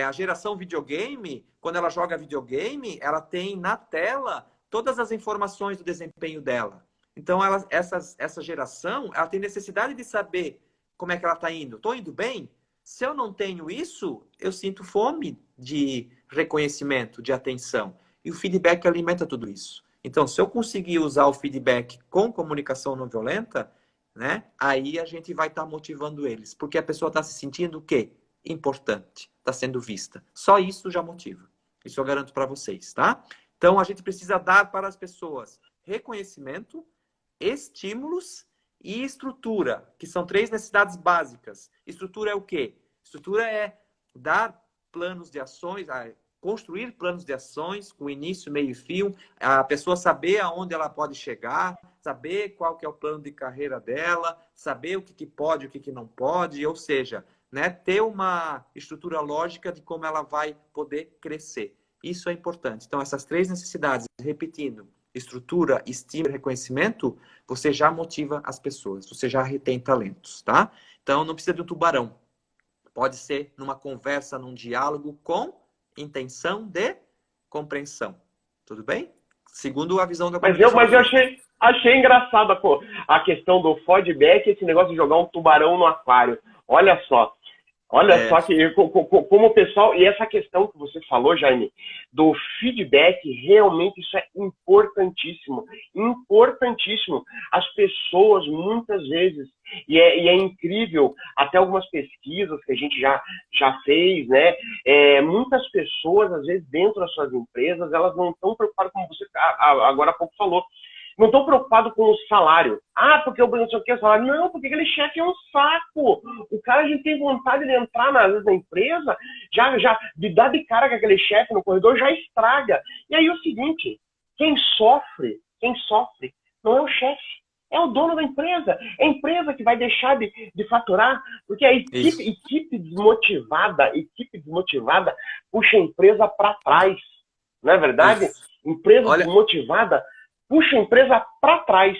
A geração videogame, quando ela joga videogame, ela tem na tela todas as informações do desempenho dela. Então, essa geração, ela tem necessidade de saber como é que ela está indo. Estou indo bem? Se eu não tenho isso, eu sinto fome de reconhecimento, de atenção. E o feedback alimenta tudo isso. Então, se eu conseguir usar o feedback com comunicação não violenta, né, aí a gente vai estar motivando eles. Porque a pessoa está se sentindo o quê? Importante. Está sendo vista. Só isso já motiva. Isso eu garanto para vocês, tá? Então, a gente precisa dar para as pessoas reconhecimento, estímulos e estrutura, que são 3 necessidades básicas. Estrutura é o quê? Estrutura é dar planos de ações, construir planos de ações com início, meio e fim, a pessoa saber aonde ela pode chegar, saber qual que é o plano de carreira dela, saber o que pode, o que não pode, ou seja, né, ter uma estrutura lógica de como ela vai poder crescer. Isso é importante. Então, essas 3 necessidades, repetindo, estrutura, estímulo e reconhecimento, você já motiva as pessoas, você já retém talentos, tá? Então, não precisa de um tubarão. Pode ser numa conversa, num diálogo com intenção de compreensão. Tudo bem? Segundo a visão da comunicação. Mas eu achei engraçado a questão do feedback, esse negócio de jogar um tubarão no aquário. Olha só. Olha só que como o pessoal, e essa questão que você falou, Jaime, do feedback, realmente isso é importantíssimo. Importantíssimo. As pessoas, muitas vezes, e é incrível, até algumas pesquisas que a gente já fez, né? Muitas pessoas, às vezes, dentro das suas empresas, elas não estão preocupadas, como você agora há pouco falou, não estão preocupados com o salário. Ah, porque eu não sei o que é salário. Não, porque aquele chefe é um saco. O cara, a gente tem vontade de entrar, às vezes, na empresa, já de dar de cara com aquele chefe no corredor, já estraga. E aí é o seguinte, quem sofre não é o chefe, é o dono da empresa. É a empresa que vai deixar de faturar, porque a equipe desmotivada puxa a empresa para trás. Não é verdade? Isso. Empresa desmotivada puxa a empresa para trás.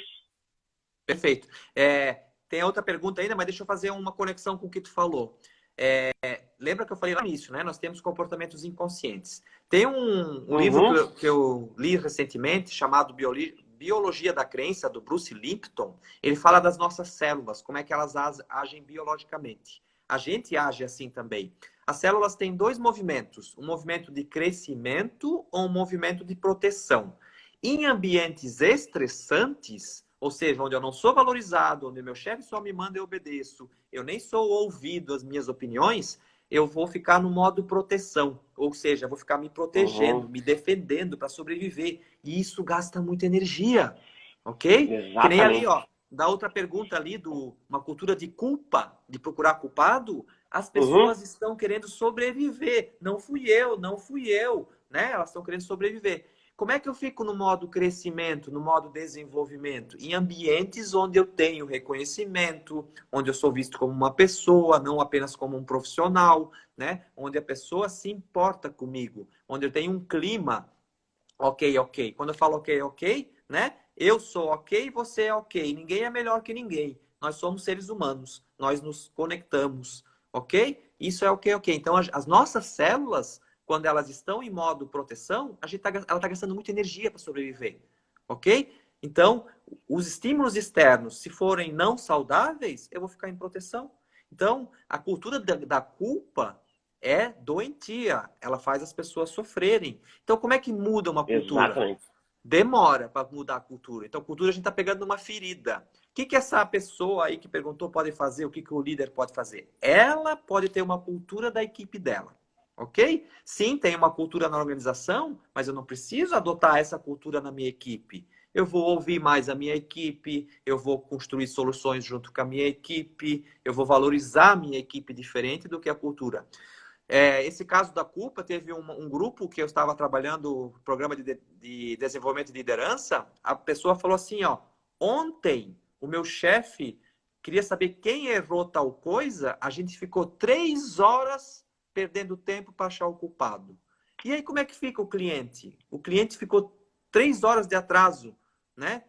Perfeito. Tem outra pergunta ainda, mas deixa eu fazer uma conexão com o que tu falou. Lembra que eu falei lá no início, né? Nós temos comportamentos inconscientes. Tem um livro que eu li recentemente, chamado Biologia da Crença, do Bruce Lipton. Ele fala das nossas células, como é que elas agem biologicamente. A gente age assim também. As células têm 2 movimentos, um movimento de crescimento ou um movimento de proteção. Em ambientes estressantes, ou seja, onde eu não sou valorizado, onde meu chefe só me manda e eu obedeço, eu nem sou ouvido as minhas opiniões, eu vou ficar no modo proteção. Ou seja, eu vou ficar me protegendo, me defendendo para sobreviver. E isso gasta muita energia, ok? Exatamente. Que nem ali, ó, da outra pergunta ali, uma cultura de culpa, de procurar culpado, as pessoas estão querendo sobreviver. Não fui eu, né? Elas estão querendo sobreviver. Como é que eu fico no modo crescimento, no modo desenvolvimento? Em ambientes onde eu tenho reconhecimento, onde eu sou visto como uma pessoa, não apenas como um profissional, né? Onde a pessoa se importa comigo, onde eu tenho um clima ok. Quando eu falo ok, né? Eu sou ok, você é ok. Ninguém é melhor que ninguém. Nós somos seres humanos. Nós nos conectamos, ok? Isso é ok. Então, as nossas células, quando elas estão em modo proteção, ela está gastando muita energia para sobreviver, ok? Então, os estímulos externos, se forem não saudáveis, eu vou ficar em proteção. Então, a cultura da culpa é doentia. Ela faz as pessoas sofrerem. Então, como é que muda uma cultura? Exatamente. Demora para mudar a cultura. Então, a cultura a gente está pegando numa ferida. O que essa pessoa aí que perguntou pode fazer? O que o líder pode fazer? Ela pode ter uma cultura da equipe dela. Ok? Sim, tem uma cultura na organização, mas eu não preciso adotar essa cultura na minha equipe. Eu vou ouvir mais a minha equipe, eu vou construir soluções junto com a minha equipe, eu vou valorizar a minha equipe diferente do que a cultura. Esse caso da culpa, teve um grupo que eu estava trabalhando, programa de desenvolvimento de liderança, a pessoa falou assim, ó, ontem o meu chefe queria saber quem errou tal coisa, a gente ficou 3 horas perdendo tempo para achar o culpado. E aí, como é que fica o cliente? O cliente ficou 3 horas de atraso, né?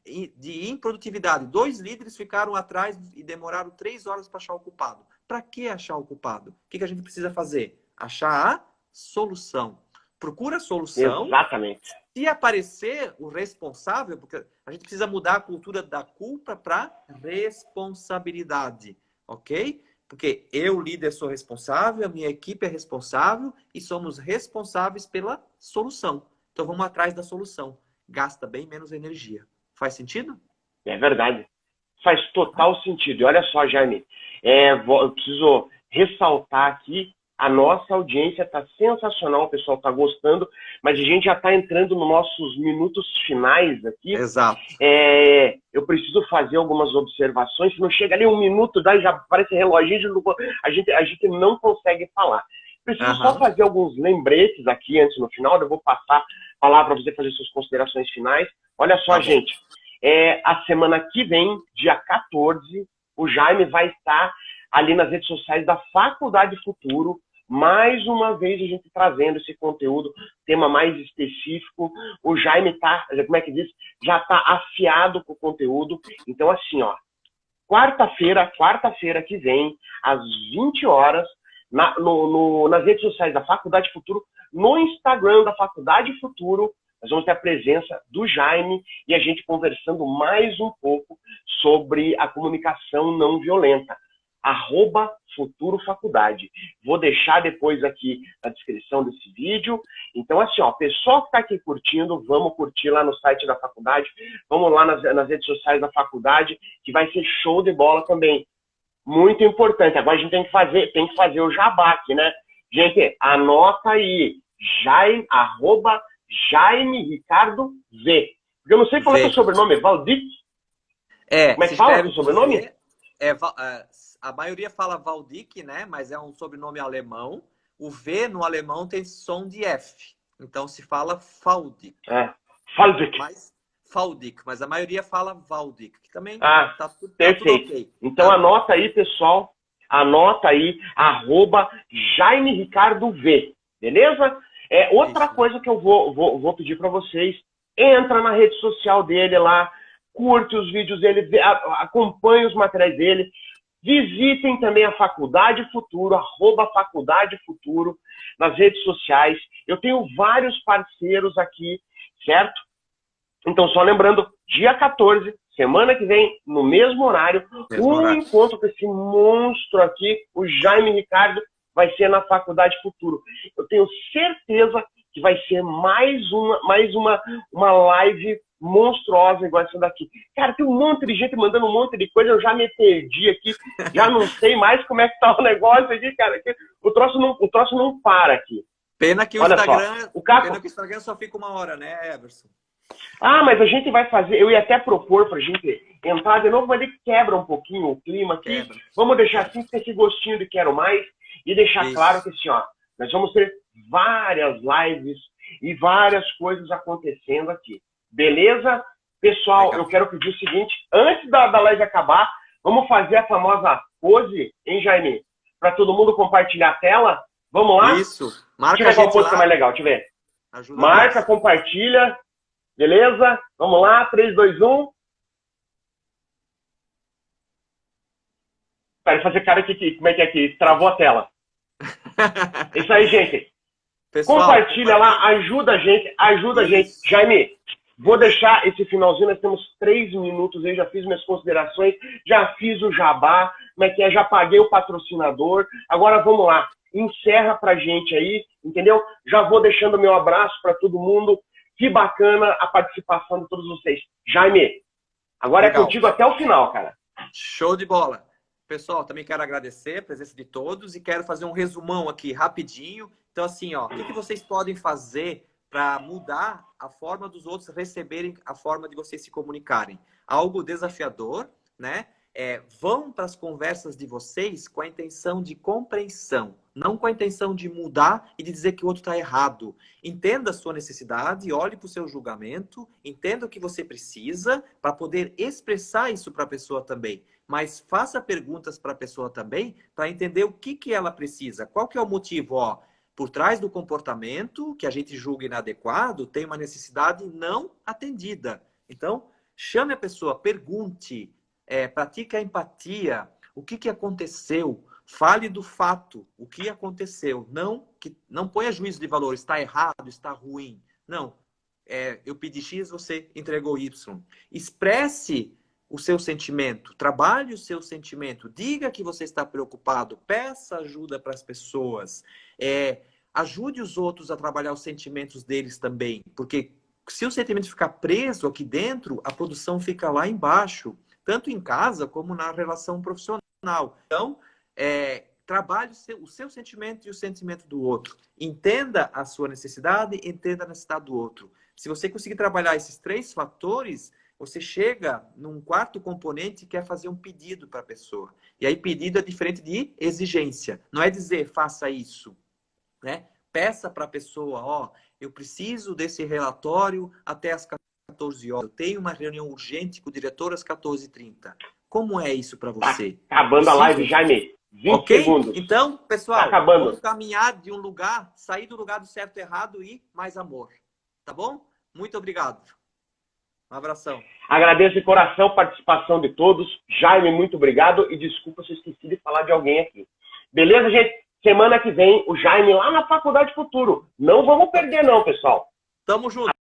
De improdutividade. 2 líderes ficaram atrás e demoraram 3 horas para achar o culpado. Para que achar o culpado? O que a gente precisa fazer? Achar a solução. Procura a solução. Exatamente. Se aparecer o responsável, porque a gente precisa mudar a cultura da culpa para responsabilidade, ok? Porque eu, líder, sou responsável, a minha equipe é responsável e somos responsáveis pela solução. Então, vamos atrás da solução. Gasta bem menos energia. Faz sentido? É verdade. Faz total sentido. E olha só, Jaime, eu preciso ressaltar aqui, a nossa audiência está sensacional, o pessoal está gostando, mas a gente já está entrando nos nossos minutos finais aqui. Exato. Eu preciso fazer algumas observações, se não chega ali 1 minuto, daí já aparece reloginho, a gente não consegue falar. Preciso só fazer alguns lembretes aqui antes no final, eu vou passar a palavra para você fazer suas considerações finais. Olha só, gente, a semana que vem, dia 14, o Jaime vai estar ali nas redes sociais da Faculdade Futuro, mais uma vez a gente trazendo esse conteúdo, tema mais específico. O Jaime tá, como é que diz? Já está afiado com o conteúdo. Então, assim, ó, quarta-feira que vem, às 20 horas, nas redes sociais da Faculdade Futuro, no Instagram da Faculdade Futuro, nós vamos ter a presença do Jaime e a gente conversando mais um pouco sobre a comunicação não violenta. @FuturoFaculdade. Vou deixar depois aqui na descrição desse vídeo. Então, assim, ó, pessoal que está aqui curtindo, vamos curtir lá no site da faculdade, vamos lá nas redes sociais da faculdade, que vai ser show de bola também. Muito importante. Agora a gente tem que fazer o jabá aqui, né? Gente, anota aí, Jaime Ricardo V. Porque eu não sei falar seu sobrenome, Valdic? Como é que fala seu sobrenome? A maioria fala Valdic, né? Mas é um sobrenome alemão. O V no alemão tem som de F. Então se fala Valdic. Valdic, mas a maioria fala Valdic, que também tá tudo ok. Então anota aí, pessoal. Anota aí, @Jaime Ricardo V. Beleza? Outra coisa que eu vou pedir para vocês, entra na rede social dele lá, curte os vídeos dele, acompanhe os materiais dele. Visitem também a Faculdade Futuro, @Faculdade Futuro, nas redes sociais. Eu tenho vários parceiros aqui, certo? Então, só lembrando, dia 14, semana que vem, no mesmo horário, encontro com esse monstro aqui, o Jaime Ricardo, vai ser na Faculdade Futuro. Eu tenho certeza que vai ser mais uma live monstruosa igual essa daqui. Cara, tem um monte de gente mandando um monte de coisa, eu já me perdi aqui, já não sei mais como é que tá o negócio aqui, cara. O troço não para aqui. Pena que o Instagram só fica 1 hora, né, Everson? Mas a gente vai fazer, eu ia até propor pra gente entrar de novo, mas ele quebra um pouquinho o clima aqui. Vamos deixar assim, ter esse gostinho de quero mais e deixar claro que assim, ó, nós vamos ter várias lives e várias coisas acontecendo aqui. Beleza? Pessoal, eu quero pedir o seguinte, antes da live acabar, vamos fazer a famosa pose, hein, Jaime? Para todo mundo compartilhar a tela. Vamos lá? Isso. Marca deixa eu ver qual pose que é mais legal, deixa eu ver. Marca, compartilha. Beleza? Vamos lá, 3, 2, 1. Quero fazer cara aqui, como é que é aqui? Travou a tela. Isso aí, gente. Pessoal, compartilha lá, ajuda a gente, Jaime, vou deixar esse finalzinho, nós temos 3 minutos aí, já fiz minhas considerações, já fiz o jabá, como é que é? Já paguei o patrocinador. Agora vamos lá, encerra pra gente aí, entendeu? Já vou deixando meu abraço para todo mundo. Que bacana a participação de todos vocês. Jaime, agora é contigo até o final, cara. Show de bola. Pessoal, também quero agradecer a presença de todos e quero fazer um resumão aqui rapidinho. Então, assim, ó, o que vocês podem fazer para mudar a forma dos outros receberem a forma de vocês se comunicarem? Algo desafiador, né? Vão para as conversas de vocês com a intenção de compreensão, não com a intenção de mudar e de dizer que o outro está errado. Entenda a sua necessidade, olhe para o seu julgamento, entenda o que você precisa para poder expressar isso para a pessoa também. Mas faça perguntas para a pessoa também para entender o que ela precisa. Qual que é o motivo? Ó, por trás do comportamento que a gente julga inadequado, tem uma necessidade não atendida. Então, chame a pessoa, pergunte, pratique a empatia, o que aconteceu, fale do fato, o que aconteceu. Não ponha juízo de valor, está errado, está ruim. Não, eu pedi X, você entregou Y. Expresse o seu sentimento, trabalhe o seu sentimento, diga que você está preocupado, peça ajuda para as pessoas, ajude os outros a trabalhar os sentimentos deles também, porque se o sentimento ficar preso aqui dentro, a produção fica lá embaixo, tanto em casa como na relação profissional. Então, trabalhe o seu sentimento e o sentimento do outro. Entenda a sua necessidade, entenda a necessidade do outro. Se você conseguir trabalhar esses 3 fatores, você chega num 4º componente que é fazer um pedido para a pessoa. E aí pedido é diferente de exigência. Não é dizer faça isso. né? Peça para a pessoa, ó, eu preciso desse relatório até as 14 horas. Eu tenho uma reunião urgente com o diretor às 14h30. Como é isso para você? Tá acabando a live, Jaime. 20 segundos. Então, pessoal, tá acabando. vamos caminhar de um lugar, sair do lugar do certo e errado e mais amor. Tá bom? Muito obrigado. Um abração. Agradeço de coração a participação de todos. Jaime, muito obrigado. E desculpa se eu esqueci de falar de alguém aqui. Beleza, gente? Semana que vem, o Jaime lá na Faculdade Futuro. Não vamos perder não, pessoal. Tamo junto.